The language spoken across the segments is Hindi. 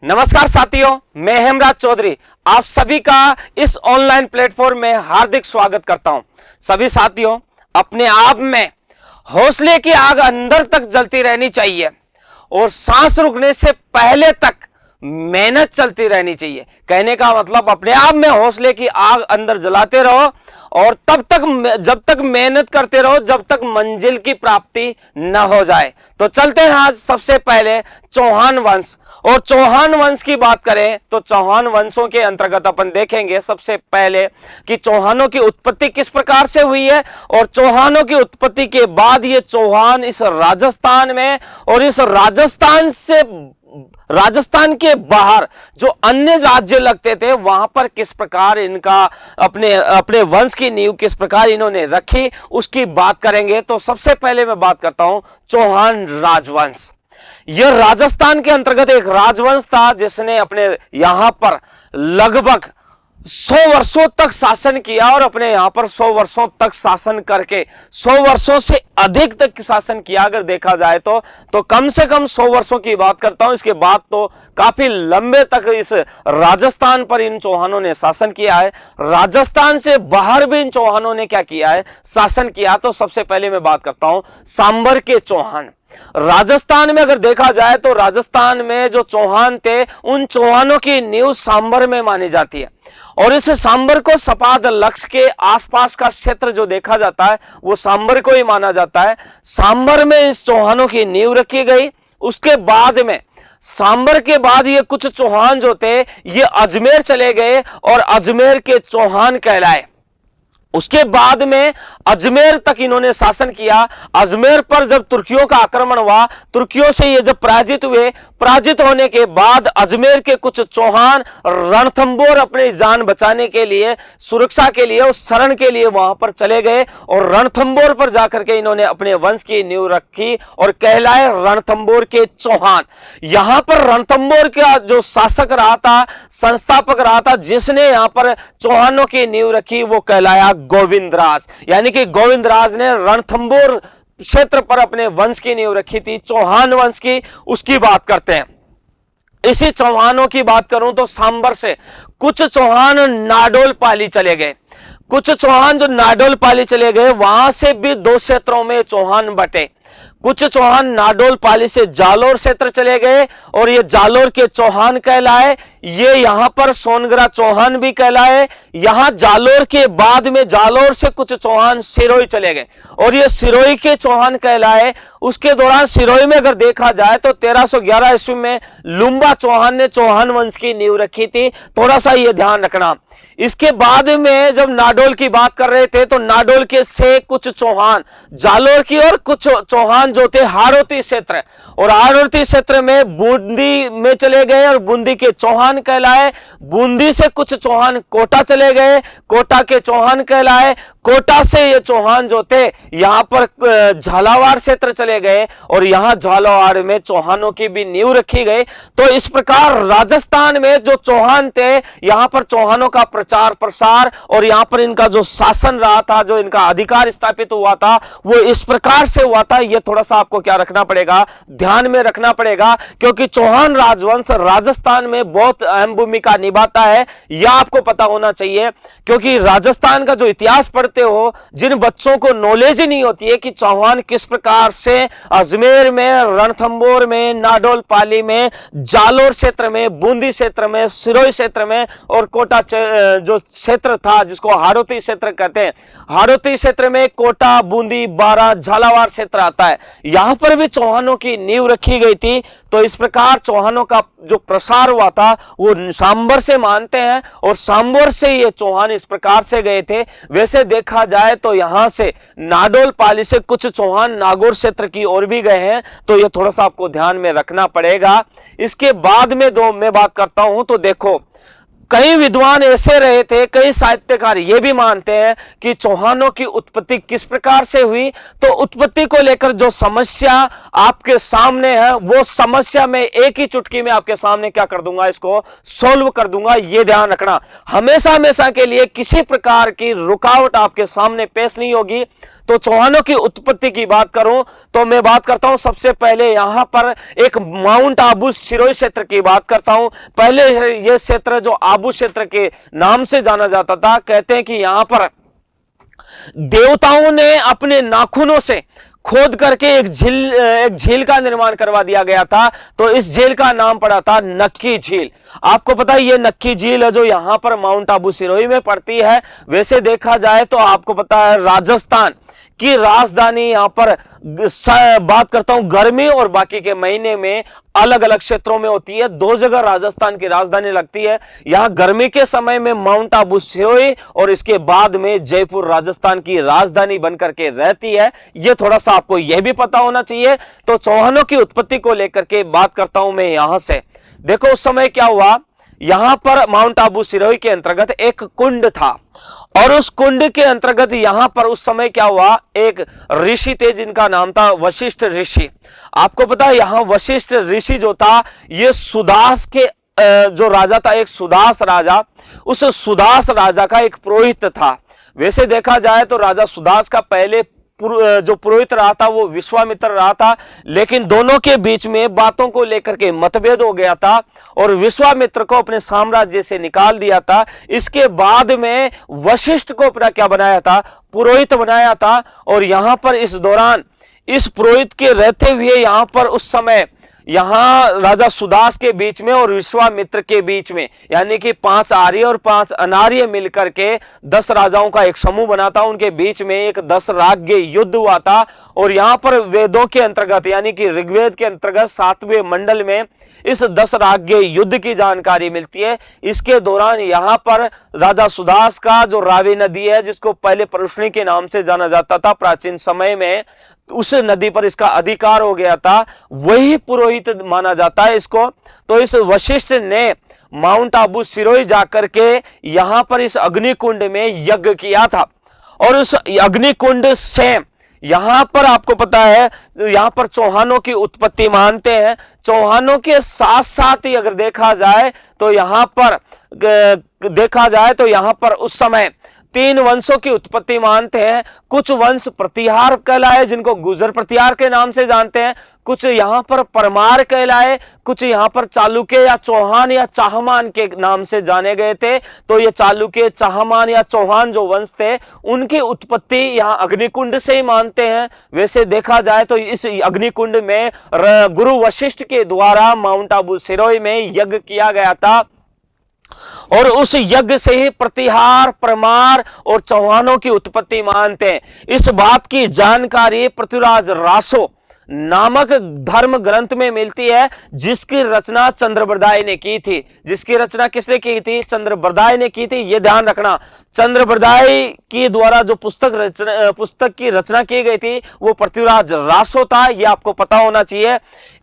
नमस्कार साथियों, मैं हेमराज चौधरी आप सभी का इस ऑनलाइन प्लेटफॉर्म में हार्दिक स्वागत करता हूं। सभी साथियों, अपने आप में हौसले की आग अंदर तक जलती रहनी चाहिए और सांस रुकने से पहले तक मेहनत चलती रहनी चाहिए। कहने का मतलब अपने आप में हौसले की आग अंदर जलाते रहो और तब तक जब तक मेहनत करते रहो जब तक मंजिल की प्राप्ति न हो जाए। तो चलते हैं आज सबसे पहले चौहान वंश। और चौहान वंश की बात करें तो चौहान वंशों के अंतर्गत अपन देखेंगे सबसे पहले कि चौहानों की उत्पत्ति किस प्रकार से हुई है और चौहानों की उत्पत्ति के बाद ये चौहान इस राजस्थान में और इस राजस्थान के बाहर जो अन्य राज्य लगते थे वहां पर किस प्रकार इनका अपने वंश की नींव किस प्रकार इन्होंने रखी उसकी बात करेंगे। तो सबसे पहले मैं बात करता हूं चौहान राजवंश। यह राजस्थान के अंतर्गत एक राजवंश था जिसने अपने यहां पर लगभग 100 वर्षों तक शासन किया और अपने यहां पर 100 वर्षों तक शासन करके 100 वर्षों से अधिक तक शासन किया। अगर देखा जाए तो कम से कम 100 वर्षों की बात करता हूं। इसके बाद तो काफी लंबे तक इस राजस्थान पर इन चौहानों ने शासन किया है। राजस्थान से बाहर भी इन चौहानों ने क्या किया है, शासन किया। तो सबसे पहले मैं बात करता हूं सांबर के चौहान। राजस्थान में अगर देखा जाए तो राजस्थान में जो चौहान थे उन चौहानों की नींव सांबर में मानी जाती है और इस सांबर को सपाद लक्ष्य के आसपास का क्षेत्र जो देखा जाता है वो सांबर को ही माना जाता है। सांबर में इस चौहानों की नींव रखी गई। उसके बाद में सांबर के बाद ये कुछ चौहान जो थे ये अजमेर चले गए और अजमेर के चौहान कहलाए। उसके बाद में अजमेर तक इन्होंने शासन किया। अजमेर पर जब तुर्कियों का आक्रमण हुआ, तुर्कियों से ये जब पराजित हुए, पराजित होने के बाद अजमेर के कुछ चौहान रणथंबोर अपनी जान बचाने के लिए, सुरक्षा के लिए, उस शरण के लिए वहां पर चले गए और रणथंबोर पर जाकर के इन्होंने अपने वंश की नींव रखी और कहलाए रणथंबोर के चौहान। यहां पर रणथंबोर का जो शासक रहा था, संस्थापक रहा था, जिसने यहां पर चौहानों की नींव रखी वो कहलाया गोविंदराज। यानी कि गोविंदराज ने रणथंबोर क्षेत्र पर अपने वंश की नींव रखी थी, चौहान वंश की। उसकी बात करते हैं। इसी चौहानों की बात करूं तो सांबर से कुछ चौहान नाडोल पाली चले गए। कुछ चौहान जो नाडोल पाली चले गए वहां से भी दो क्षेत्रों में चौहान बटे। कुछ चौहान नाडोल पाली से जालोर क्षेत्र चले गए और ये जालोर के चौहान कहलाए। ये यहां पर सोनगरा चौहान भी कहलाए। यहां जालोर के बाद में जालोर से कुछ चौहान सिरोही चले गए और ये सिरोही के चौहान कहलाए। उसके दौरान सिरोही में अगर देखा जाए तो 1311 ईस्वी में लुम्बा चौहान ने चौहान वंश की नींव रखी थी। थोड़ा सा ये ध्यान रखना। इसके बाद में जब नाडोल की बात कर रहे थे तो नाडोल के से कुछ चौहान जालोर की और कुछ चौहान जो थे हाड़ौती क्षेत्र और हाड़ौती क्षेत्र में बूंदी में चले गए और बूंदी के चौहान कहलाए। बूंदी से कुछ चौहान कोटा चले गए, कोटा के चौहान कहलाए। कोटा से ये चौहान जो थे यहां पर झालावाड़ क्षेत्र चले गए और यहां झालावाड़ में चौहानों की भी नींव रखी गई। तो इस प्रकार राजस्थान में जो चौहान थे यहां पर चौहानों का प्रचार प्रसार और यहां पर इनका जो शासन रहा था, जो इनका अधिकार स्थापित हुआ था वो इस प्रकार से हुआ था। ये थोड़ा सा आपको क्या रखना पड़ेगा, ध्यान में रखना पड़ेगा, क्योंकि चौहान राजवंश राजस्थान में बहुत अहम भूमिका निभाता है। यह आपको पता होना चाहिए, क्योंकि राजस्थान का जो इतिहास पढ़ते हो, जिन बच्चों को नॉलेज ही नहीं होती है कि चौहान किस प्रकार से अजमेर में, रणथंबोर में, नाडोल पाली में, जालोर क्षेत्र में, बूंदी क्षेत्र में, सिरोही क्षेत्र में और कोटा जो क्षेत्र था जिसको हाड़ौती क्षेत्र कहते हैं, हाड़ौती क्षेत्र में कोटा, बूंदी, बारा, झालावाड़ क्षेत्र आता है। यहां पर भी चौहानों की नींव रखी गई थी। तो इस प्रकार चौहानों का जो प्रसार हुआ था वो सांबर से मानते हैं और सांबर से ये चौहान इस प्रकार से गए थे। वैसे देखा जाए तो यहां से नाडोल पाली से कुछ चौहान नागौर क्षेत्र की ओर भी गए हैं। तो ये थोड़ा सा आपको ध्यान में रखना पड़ेगा। इसके बाद में मैं बात करता हूं तो देखो कई विद्वान ऐसे रहे थे, कई साहित्यकार ये भी मानते हैं कि चौहानों की उत्पत्ति किस प्रकार से हुई। तो उत्पत्ति को लेकर जो समस्या आपके सामने है, वो समस्या में एक ही चुटकी में आपके सामने क्या कर दूंगा, इसको सॉल्व कर दूंगा। ये ध्यान रखना, हमेशा हमेशा के लिए किसी प्रकार की रुकावट आपके सामने पेश नहीं होगी। तो चौहानों की उत्पत्ति की बात करूं तो मैं बात करता हूं सबसे पहले यहां पर एक माउंट आबू सिरोही क्षेत्र की बात करता हूं। पहले यह क्षेत्र जो आबू क्षेत्र के नाम से जाना जाता था, कहते हैं कि यहां पर देवताओं ने अपने नाखूनों से खोद करके एक झील का निर्माण करवा दिया गया था। तो इस झील का नाम पड़ा था नक्की झील। आपको पता है ये नक्की झील है जो यहां पर माउंट आबू सिरोही में पड़ती है। वैसे देखा जाए तो आपको पता है राजस्थान की राजधानी यहां पर बात करता हूं गर्मी और बाकी के महीने में अलग अलग क्षेत्रों में होती है। दो जगह राजस्थान की राजधानी लगती है। यहां गर्मी के समय में माउंट आबू सिरोही और इसके बाद में जयपुर राजस्थान की राजधानी बनकर के रहती है। यह थोड़ा सा आपको यह भी पता होना चाहिए। तो चौहानों की उत्पत्ति को लेकर के बात करता हूं मैं यहां से। देखो उस समय क्या हुआ, यहां पर माउंट आबू सिरोही के अंतर्गत एक कुंड था और उस कुंड के अंतर्गत यहां पर उस समय क्या हुआ, एक ऋषि थे जिनका नाम था वशिष्ठ ऋषि। आपको पता है यहां वशिष्ठ ऋषि जो था ये सुदास के जो राजा था, एक सुदास राजा, उस सुदास राजा का एक पुरोहित था। वैसे देखा जाए तो राजा सुदास का पहले जो पुरोहित रहा था वो विश्वामित्र रहा था, लेकिन दोनों के बीच में बातों को लेकर के मतभेद हो गया था और विश्वामित्र को अपने साम्राज्य से निकाल दिया था। इसके बाद में वशिष्ठ को अपना क्या बनाया था, पुरोहित बनाया था। और यहां पर इस दौरान इस पुरोहित के रहते हुए यहां पर उस समय यहां राजा सुदास के बीच में और विश्वामित्र के बीच में, यानी कि 5 आर्य और 5 अनार्य मिलकर के 10 राजाओं का एक समूह बना था। उनके बीच में एक 10 राज्य युद्ध हुआ था। और यहां पर वेदों के अंतर्गत यानी कि ऋग्वेद के अंतर्गत 7वें मंडल में इस 10 राज्य युद्ध की जानकारी मिलती है। इसके दौरान यहां पर राजा सुदास का जो रावी नदी है, जिसको पहले परुष्णी के नाम से जाना जाता था प्राचीन समय में, उस नदी पर इसका अधिकार हो गया था। वही पुरोहित माना जाता है इसको। तो इस वशिष्ठ ने माउंट आबू सिरोही जाकर के यहां पर इस अग्निकुंड में यज्ञ किया था और उस अग्निकुंड से यहां पर आपको पता है यहां पर चौहानों की उत्पत्ति मानते हैं। चौहानों के साथ साथ ही अगर देखा जाए तो यहां पर उस समय 3 वंशों की उत्पत्ति मानते हैं। कुछ वंश प्रतिहार कहलाए जिनको गुर्जर प्रतिहार के नाम से जानते हैं, कुछ यहां पर परमार कहलाए, कुछ यहां पर चालुक्य या चौहान या चाहमान के नाम से जाने गए थे। तो ये चालुक्य, चाहमान या चौहान जो वंश थे उनकी उत्पत्ति यहां अग्निकुंड से ही मानते हैं। वैसे देखा जाए तो इस अग्निकुंड में गुरु वशिष्ठ के द्वारा माउंट आबू सिरोही में यज्ञ किया गया था और उस यज्ञ से ही प्रतिहार, परमार और चौहानों की उत्पत्ति मानते हैं। इस बात की जानकारी पृथ्वीराज रासो नामक धर्म ग्रंथ में मिलती है, जिसकी रचना चंद्रबरदाई ने की थी। जिसकी रचना किसने की थी, चंद्रबरदाई ने की थी। यह ध्यान रखना, चंद्रबरदाई के द्वारा जो पुस्तक की रचना की गई थी वो पृथ्वीराज रासो था। यह आपको पता होना चाहिए।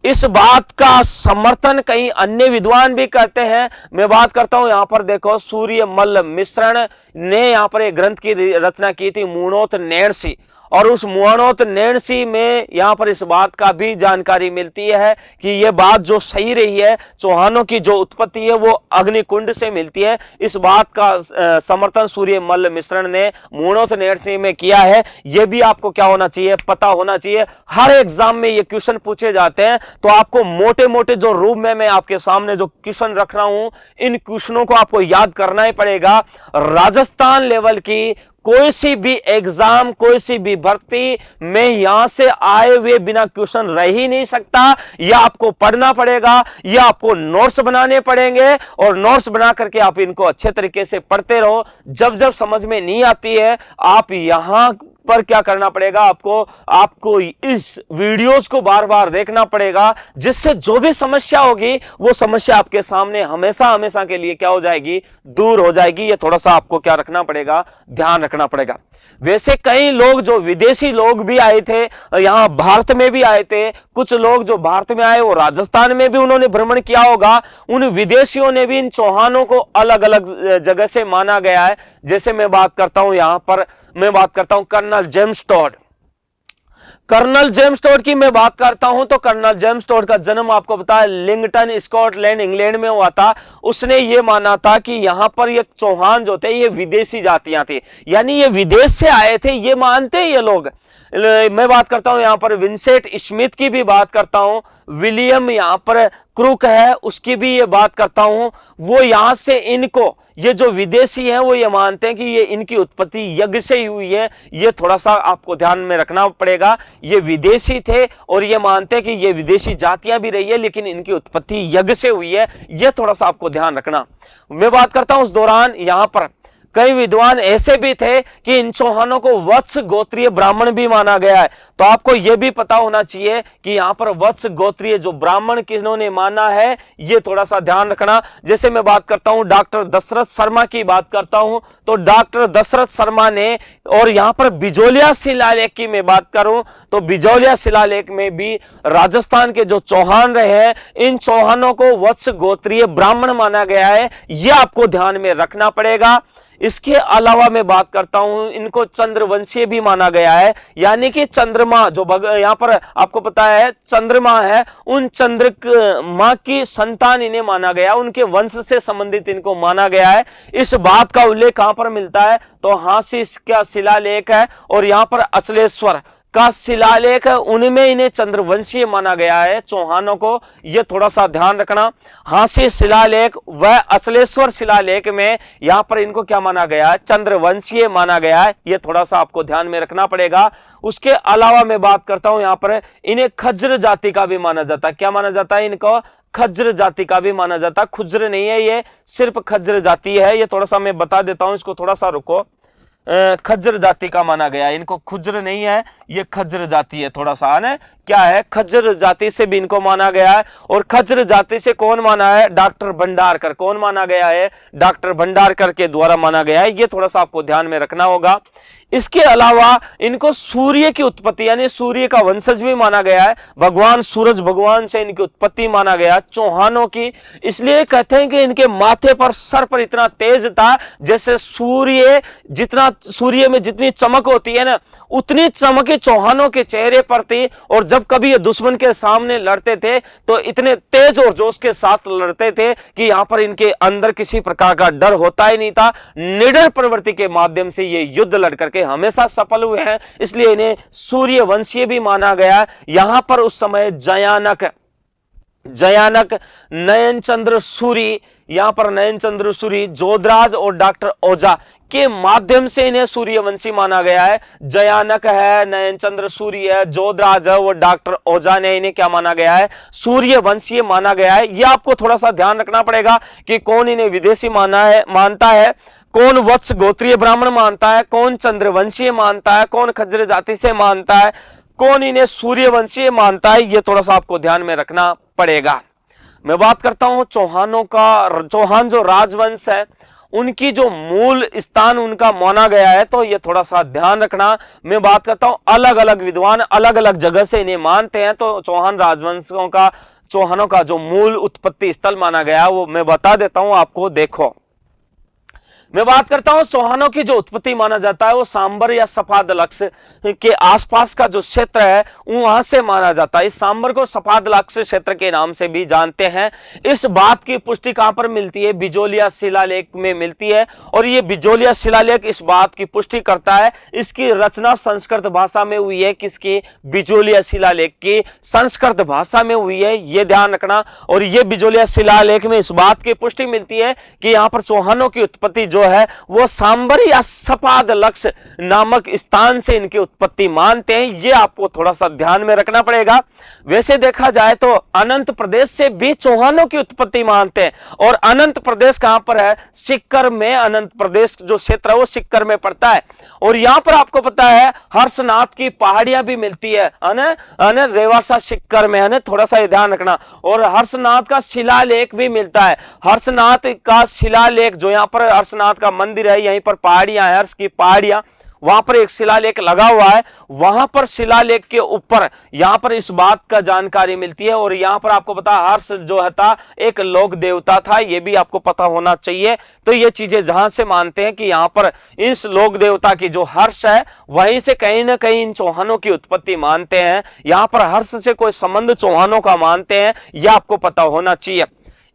इस बात का समर्थन कई अन्य विद्वान भी करते हैं। मैं बात करता हूं यहां पर देखो, सूर्यमल्ल मिश्रण ने यहां पर एक ग्रंथ की रचना की थी, मूणोत नैणसी। और उस मूणोत नैणसी में यहां पर इस बात का भी जानकारी मिलती है कि यह बात जो सही रही है, चौहानों की जो उत्पत्ति है वो अग्निकुंड से मिलती है। इस बात का समर्थन सूर्यमल्ल मिश्रण ने मूणोत नैणसी में किया है। यह भी आपको क्या होना चाहिए, पता होना चाहिए। हर एग्जाम में ये क्वेश्चन पूछे जाते हैं, तो आपको मोटे मोटे जो रूप में मैं आपके सामने जो क्वेश्चन रख रहा हूं, इन क्वेश्चनों को आपको याद करना ही पड़ेगा। राजस्थान लेवल की कोई सी भी एग्जाम, कोई सी भी भर्ती में यहां से आए हुए बिना क्वेश्चन रह ही नहीं सकता। यह आपको पढ़ना पड़ेगा, यह आपको नोट्स बनाने पड़ेंगे और नोट्स बना करके आप इनको अच्छे तरीके से पढ़ते रहो। जब जब समझ में नहीं आती है आप यहां पर क्या करना पड़ेगा आपको इस वीडियोस को बार बार देखना पड़ेगा, जिससे जो भी समस्या होगी वो समस्या आपके सामने हमेशा हमेशा के लिए क्या हो जाएगी, दूर हो जाएगी। ये थोड़ा सा आपको क्या रखना पड़ेगा, ध्यान रखना पड़ेगा। वैसे कई लोग जो विदेशी लोग भी आए थे, यहां भारत में भी आए थे, कुछ लोग जो भारत में आए वो राजस्थान में भी उन्होंने भ्रमण किया होगा। उन विदेशियों ने भी इन चौहानों को अलग अलग जगह से माना गया है। जैसे मैं बात करता हूं, यहां पर मैं बात करता हूं colonel James Tod. Colonel James Tod की मैं बात करता हूं तो कर्नल जेम्स टॉड का जन्म आपको पता है लिंगटन, स्कॉटलैंड, इंग्लैंड में हुआ था। उसने ये माना था कि यहां पर ये चौहान जो थे ये विदेशी जातियां थी, यानी ये विदेश से आए थे, ये मानते हैं ये लोग। मैं बात करता हूं यहां पर विंसेंट स्मिथ की भी बात करता हूं, विलियम यहां पर क्रूक है उसकी भी ये बात करता हूं। वो यहां से इनको, ये जो विदेशी हैं वो ये मानते हैं कि ये इनकी उत्पत्ति यज्ञ से ही हुई है। ये थोड़ा सा आपको ध्यान में रखना पड़ेगा। ये विदेशी थे और ये मानते हैं कि ये विदेशी जातियां भी रही है लेकिन इनकी उत्पत्ति यज्ञ से हुई है। ये थोड़ा सा आपको ध्यान रखना। मैं बात करता हूं उस दौरान यहां पर कई विद्वान ऐसे भी थे कि इन चौहानों को वत्स गोत्रीय ब्राह्मण भी माना गया है। तो आपको यह भी पता होना चाहिए कि यहां पर वत्स गोत्रीय जो ब्राह्मण किन्होंने माना है, ये थोड़ा सा ध्यान रखना। जैसे मैं बात करता हूं डॉक्टर दशरथ शर्मा की बात करता हूं, तो डॉक्टर दशरथ शर्मा ने, और यहां पर बिजोलिया शिलालेख की मैं बात करूं तो बिजोलिया शिलालेख में भी राजस्थान के जो चौहान रहे हैं, इन चौहानों को वत्स गोत्रीय ब्राह्मण माना गया है। यह आपको ध्यान में रखना पड़ेगा। इसके अलावा मैं बात करता हूं, इनको चंद्रवंशीय भी माना गया है, यानी कि चंद्रमा जो यहां पर आपको पता है चंद्रमा है, उन चंद्रमा की संतान इन्हें माना गया, उनके वंश से संबंधित इनको माना गया है। इस बात का उल्लेख कहां पर मिलता है तो हांसी का शिलालेख है और यहां पर अचलेश्वर का शिलालेख है, उनमें इन्हें चंद्रवंशीय माना गया है चौहानों को। यह थोड़ा सा ध्यान रखना। हांसी शिलालेख व अचलेश्वर शिलालेख में यहां पर इनको क्या माना गया है, चंद्रवंशीय माना गया है। यह थोड़ा सा आपको ध्यान में रखना पड़ेगा। उसके अलावा मैं बात करता हूं यहां पर इन्हें खज्र जाति का भी माना जाता है। क्या माना जाता है इनको? खज्र जाति का भी माना जाता है। खुज्र नहीं है, ये सिर्फ खज्र जाति है। ये थोड़ा सा मैं बता देता हूं, इसको थोड़ा सा रुको। खज्र जाति का माना गया है, इनको खुज्र नहीं है, ये खज्र जाति है। थोड़ा सा है क्या है, खज्र जाति से भी इनको माना गया है। और खज्र जाति से कौन माना है? डॉक्टर भंडारकर। कौन माना गया है? डॉक्टर भंडारकर के द्वारा माना गया है। ये थोड़ा सा आपको ध्यान में रखना होगा। इसके अलावा इनको सूर्य की उत्पत्ति यानी सूर्य का वंशज भी माना गया है। भगवान सूरज भगवान से इनकी उत्पत्ति माना गया चौहानों की। इसलिए कहते हैं कि इनके माथे पर, सर पर इतना तेज था, जैसे सूर्य में जितनी चमक होती है ना, उतनी चमक चौहानों के चेहरे पर थी। और जब कभी ये दुश्मन के सामने लड़ते थे तो इतने तेज और जोश के साथ लड़ते थे कि यहां पर इनके अंदर किसी प्रकार का डर होता ही नहीं था। निडर प्रवृत्ति के माध्यम से ये युद्ध लड़ करके हमेशा सफल हुए हैं, इसलिए इन्हें सूर्यवंशीय भी माना गया। यहां पर उस समय जयानक, नयनचंद्र सूरी, यहां पर नयनचंद्र सूरी, जोधराज और डॉक्टर ओझा के माध्यम से इन्हें सूर्यवंशी माना गया है। जयानक है, नयनचंद्र सूरी है, जोधराज है, वो डॉक्टर ओझा ने इन्हें क्या माना गया है? सूर्यवंशीय माना गया है। यह आपको थोड़ा सा ध्यान रखना पड़ेगा कि कौन इन्हें विदेशी मानता है, कौन वत्स गोत्रीय ब्राह्मण मानता है, कौन चंद्रवंशीय मानता है, कौन खज्र जाति से मानता है, कौन इन्हें सूर्यवंशीय मानता है। यह थोड़ा सा आपको ध्यान में रखना पड़ेगा। मैं बात करता हूं चौहानों का, चौहान जो राजवंश है उनकी जो मूल स्थान उनका माना गया है, तो ये थोड़ा सा ध्यान रखना। मैं बात करता हूं अलग अलग विद्वान अलग अलग जगह से इन्हें मानते हैं, तो चौहान राजवंशों का, चौहानों का जो मूल उत्पत्ति स्थल माना गया वो मैं बता देता हूं आपको। देखो, मैं बात करता हूं चौहानों की जो उत्पत्ति माना जाता है वो सांबर या सफाद लक्ष के आसपास का जो क्षेत्र है वहां से माना जाता है। इस सांबर को सफाद लक्ष क्षेत्र के नाम से भी जानते हैं। इस बात की पुष्टि कहां पर मिलती है? बिजोलिया शिलालेख में मिलती है। और ये बिजोलिया शिलालेख इस बात की पुष्टि करता है। इसकी रचना संस्कृत भाषा में हुई है। किसकी? बिजोलिया शिलालेख की संस्कृत भाषा में हुई है, ये ध्यान रखना। और ये बिजोलिया शिलालेख में इस बात की पुष्टि मिलती है कि यहां पर चौहानों की उत्पत्ति जो है वो सांबर या सपाद लक्ष्य नामक स्थान से इनकी उत्पत्ति मानते हैं। ये आपको थोड़ा सा ध्यान में रखना पड़ेगा। वैसे देखा जाए तो अनंत प्रदेश से भी चौहानों की उत्पत्ति मानते हैं, और अनंत प्रदेश कहां पर है? सिक्कर में। अनंत प्रदेश जो क्षेत्र है वो सिक्कर में पड़ता है। और यहां पर आपको पता है हर्षनाथ की पहाड़ियां भी मिलती है ना, रेवासा सिक्कर में, है ना, थोड़ा सा ध्यान रखना। और हर्षनाथ का शिलालेख भी मिलता है। हर्षनाथ का शिलालेख, जो यहाँ पर हर्षनाथ का मंदिर है, यहीं पर पहाड़ियां है, हर्ष की पहाड़ियां, वहां पर एक शिलालेख लगा हुआ है। वहां पर शिलालेख के ऊपर यहां पर इस बात का जानकारी मिलती है। और यहां पर आपको पता हर्ष जो था एक लोक देवता था, यह भी आपको पता होना चाहिए। तो ये चीजें जहां से मानते हैं कि यहां पर इस लोक देवता की जो हर्ष है वहीं से कहीं ना कहीं इन चौहानों की उत्पत्ति मानते हैं। यहां पर हर्ष से कोई संबंध चौहानों का मानते हैं, यह आपको पता होना चाहिए।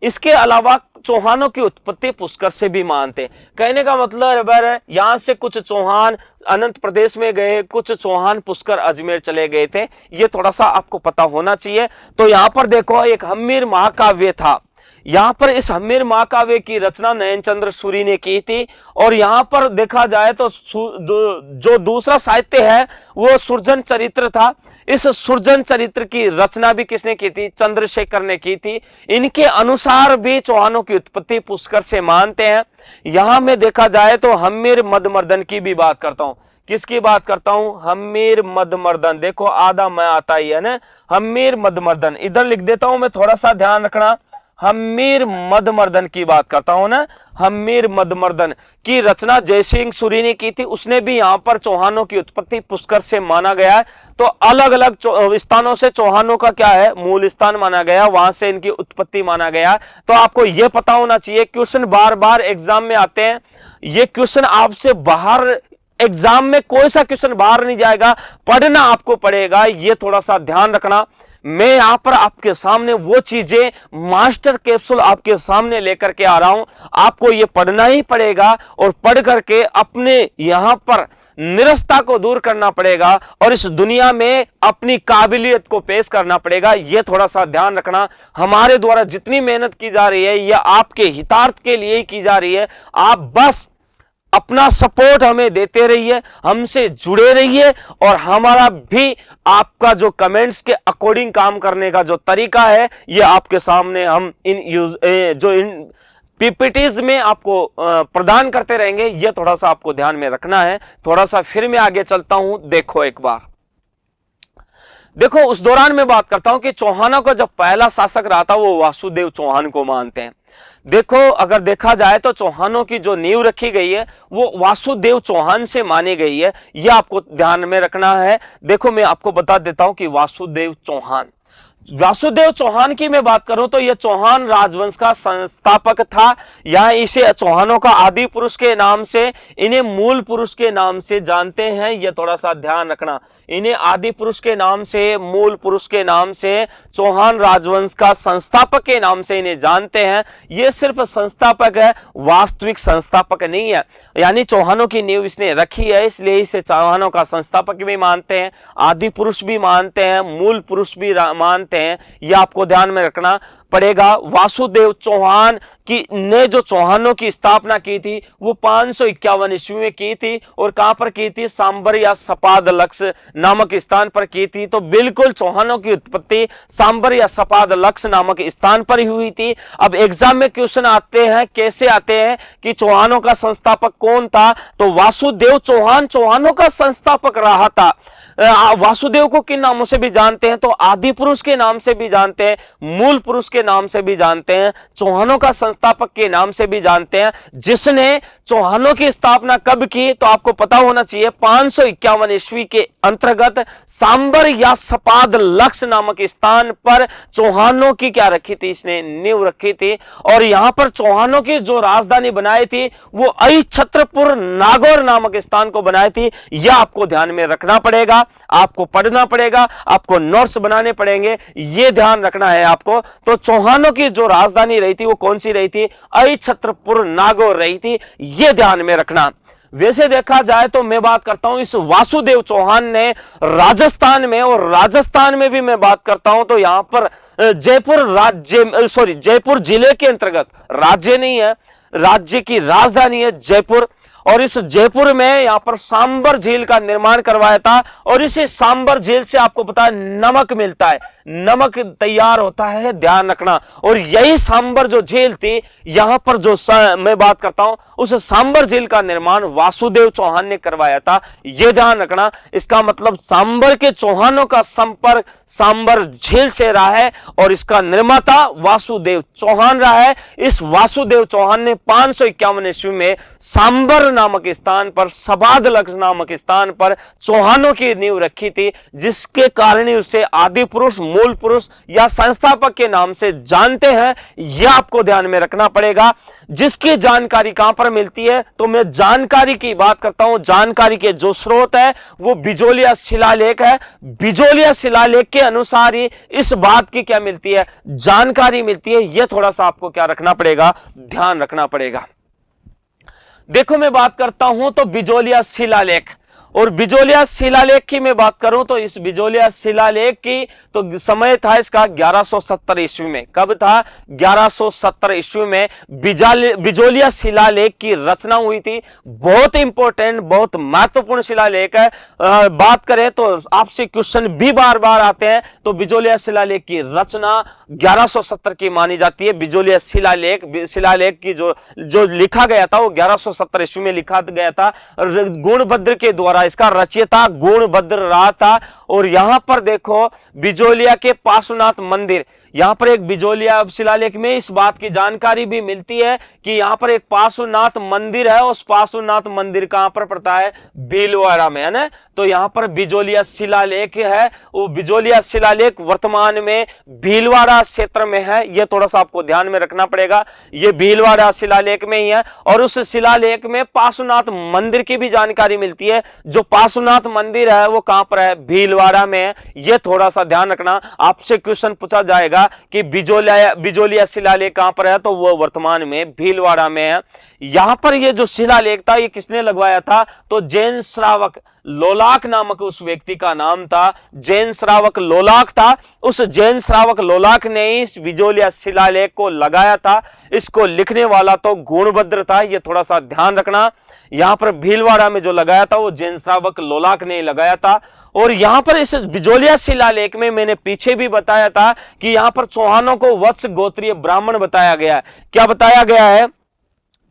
इसके अलावा चौहानों की उत्पत्ति पुष्कर से भी मानते हैं। कहने का मतलब है यहां से कुछ चौहान अनंत प्रदेश में गए, कुछ चौहान पुष्कर अजमेर चले गए थे, ये थोड़ा सा आपको पता होना चाहिए। तो यहां पर देखो एक हम्मीर महाकाव्य था। यहां पर इस हम्मीर महाकाव्य की रचना नयनचंद्र सूरी ने की थी। और यहां पर देखा जाए तो जो दूसरा साहित्य है वो सुरजन चरित्र था। इस सुरजन चरित्र की रचना भी किसने की थी? चंद्रशेखर ने की थी। इनके अनुसार भी चौहानों की उत्पत्ति पुष्कर से मानते हैं। यहां में देखा जाए तो हम्मीर मदमर्दन की भी बात करता हूं। किसकी बात करता हूं? हम्मीर मदमर्दन। देखो आधा मैं आता ही है ना, हम्मीर मदमर्दन। इधर लिख देता हूं मैं, थोड़ा सा ध्यान रखना। हम्मीर मदमर्दन की बात करता हूं ना, हम्मीर मदमर्दन की रचना जयसिंह सूरी ने की थी। उसने भी यहां पर चौहानों की उत्पत्ति पुष्कर से माना गया है। तो अलग अलग स्थानों से चौहानों का क्या है? मूल स्थान माना गया, वहां से इनकी उत्पत्ति माना गया। तो आपको यह पता होना चाहिए, क्वेश्चन बार बार एग्जाम में आते हैं। ये क्वेश्चन आपसे बाहर एग्जाम में कोई सा क्वेश्चन बाहर नहीं जाएगा, पढ़ना आपको पड़ेगा, ये थोड़ा सा ध्यान रखना। मैं यहां पर आपके सामने वो चीजें मास्टर कैप्सूल आपके सामने लेकर के आ रहा हूं, आपको ये पढ़ना ही पड़ेगा और पढ़ करके अपने यहां पर निरस्ता को दूर करना पड़ेगा और इस दुनिया में अपनी काबिलियत को पेश करना पड़ेगा। यह थोड़ा सा ध्यान रखना। हमारे द्वारा जितनी मेहनत की जा रही है यह आपके हितार्थ के लिए ही की जा रही है। आप बस अपना सपोर्ट हमें देते रहिए, हमसे जुड़े रहिए और हमारा भी आपका जो कमेंट्स के अकॉर्डिंग काम करने का जो तरीका है ये आपके सामने हम इन पीपीटीज में आपको प्रदान करते रहेंगे। ये थोड़ा सा आपको ध्यान में रखना है। थोड़ा सा फिर मैं आगे चलता हूं। देखो एक बार देखो, उस दौरान मैं बात करता हूं कि चौहानों का जब पहला शासक रहा था वो वासुदेव चौहान को मानते हैं। देखो अगर देखा जाए तो चौहानों की जो नींव रखी गई है वो वासुदेव चौहान से मानी गई है, यह आपको ध्यान में रखना है। देखो मैं आपको बता देता हूं कि वासुदेव चौहान की मैं बात करूं तो यह चौहान राजवंश का संस्थापक था। यहां इसे चौहानों का आदि पुरुष के नाम से, इन्हें मूल पुरुष के नाम से जानते हैं। यह थोड़ा सा ध्यान रखना, इन्हें आदि पुरुष के नाम से, मूल पुरुष के नाम से, चौहान राजवंश का संस्थापक के नाम से इन्हें जानते हैं। यह सिर्फ संस्थापक है, वास्तविक संस्थापक नहीं है। यानी चौहानों की नींव इसने रखी है, इसलिए इसे चौहानों का संस्थापक भी मानते हैं, आदि पुरुष भी मानते हैं, मूल पुरुष भी मानते हैं। यह आपको ध्यान में रखना पड़ेगा। वासुदेव चौहान की ने जो चौहानों की स्थापना की थी वो 551 ईस्वी में की थी। और कहां पर की थी? सांबर या सपाद लक्ष्य नामक स्थान पर की थी। तो बिल्कुल चौहानों की उत्पत्ति सांबर या सपाद लक्ष्य नामक स्थान पर ही हुई थी। अब एग्जाम में क्वेश्चन आते हैं, कैसे आते हैं कि चौहानों का संस्थापक कौन था? तो वासुदेव चौहान चौहानों का संस्थापक रहा था। वासुदेव को किन नामों से भी जानते हैं? तो आदि पुरुष के नाम से भी जानते हैं, मूल पुरुष के नाम से भी जानते हैं, चौहानों का संस्थापक के नाम से भी जानते हैं। जिसने चौहानों की स्थापना कब की? तो आपको पता होना चाहिए 551 ईस्वी के अंतर्गत सांबर या सपाद लक्ष्य नामक स्थान पर चौहानों की क्या रखी थी? इसने नींव रखी थी। और यहां पर चौहानों की जो राजधानी बनाई थी वो अहिछत्रपुर नागौर नामक स्थान को बनाई थी। यह आपको ध्यान में रखना पड़ेगा, आपको पढ़ना पड़ेगा, आपको नोट्स बनाने पड़ेंगे, यह ध्यान रखना है आपको। तो चौहानों की जो राजधानी रही थी वो कौन सी रही थी? अहिछत्रपुर नागौर रही थी, यह ध्यान में रखना। वैसे देखा जाए तो मैं बात करता हूं इस वासुदेव चौहान ने राजस्थान में, और राजस्थान में भी मैं बात करता हूं तो यहां पर जयपुर जिले के अंतर्गत, राज्य नहीं है, राज्य की राजधानी है जयपुर, और इस जयपुर में यहां पर सांबर झील का निर्माण करवाया था। और इसी सांबर झील से आपको पता है नमक मिलता है, नमक तैयार होता है, ध्यान रखना। और यही सांबर जो झील थी, यहां पर जो मैं बात करता हूं, उस सांबर झील का निर्माण वासुदेव चौहान ने करवाया था, यह ध्यान रखना। इसका मतलब सांबर के चौहानों का संपर्क सांबर झील से रहा है और इसका निर्माता वासुदेव चौहान रहा है। इस वासुदेव चौहान ने 551 ईस्वी में सांबर नामक स्थान पर, सबादलक्ष नामक स्थान पर चौहानों की नींव रखी थी, जिसके कारण ही उसे आदि पुरुष, मूल पुरुष या संस्थापक के नाम से जानते हैं। यह आपको ध्यान में रखना पड़ेगा। जिसकी जानकारी कहां पर मिलती है, तो मैं जानकारी की बात करता हूं। जानकारी के जो स्रोत है वो बिजोलिया शिलालेख है। बिजोलिया शिलालेख के अनुसार ही इस बात की क्या मिलती है, जानकारी मिलती है। यह थोड़ा सा आपको क्या रखना पड़ेगा, ध्यान रखना पड़ेगा। देखो मैं बात करता हूं तो बिजोलिया शिलालेख, और बिजोलिया शिलालेख की मैं बात करूं तो इस बिजोलिया शिलालेख की तो समय था इसका 1170 ईस्वी में। कब था? 1170 ईस्वी में बिजोलिया शिलालेख की रचना हुई थी। बहुत इंपॉर्टेंट, बहुत महत्वपूर्ण शिलालेख है। बात करें तो आपसे क्वेश्चन भी बार बार आते हैं। तो बिजोलिया शिलालेख की रचना 1170 की मानी जाती है। बिजोलिया शिलालेख की जो लिखा गया था वो 1170 ईस्वी में लिखा गया था। गुणभद्र के द्वारा इसका रचयिता गुणभद्र रहा था। और यहां पर देखो बिजोलिया के पार्श्वनाथ मंदिर, यहां पर एक बिजोलिया शिलालेख में इस बात की जानकारी भी मिलती है कि यहां पर एक पार्श्वनाथ मंदिर है। उस पार्श्वनाथ मंदिर कहां पर पड़ता है? भीलवाड़ा में, है ना। तो यहां पर बिजोलिया शिलालेख है। वो बिजोलिया शिलालेख वर्तमान में भीलवाड़ा क्षेत्र में है। यह थोड़ा सा आपको ध्यान में रखना पड़ेगा। यह भीलवाड़ा शिलालेख में ही है। और उस शिलालेख में पार्श्वनाथ मंदिर की भी जानकारी मिलती है। जो पार्श्वनाथ मंदिर है वो कहां पर है? भीलवाड़ा में है। यह थोड़ा सा ध्यान रखना। आपसे क्वेश्चन पूछा जाएगा कि बिजोलिया शिलालेख कहां पर है, तो वो वर्तमान में भीलवाड़ा में है। यहां पर ये जो शिलालेख था ये किसने लगवाया था? तो जैन श्रावक लोलाक नामक उस व्यक्ति का नाम था। जैन श्रावक लोलाक था। उस जैन श्रावक लोलाक ने ही इस बिजोलिया शिलालेख को लगाया था। इसको लिखने वाला तो गुणभद्र था। ये थोड़ा सा ध्यान रखना। यहां पर भीलवाड़ा में जो लगाया था वो जैन श्रावक लोलाक ने लगाया था। और यहां पर इस बिजोलिया शिलालेख में मैंने पीछे भी बताया था कि यहां पर चौहानों को वत्स गोत्रीय ब्राह्मण बताया गया है। क्या बताया गया है?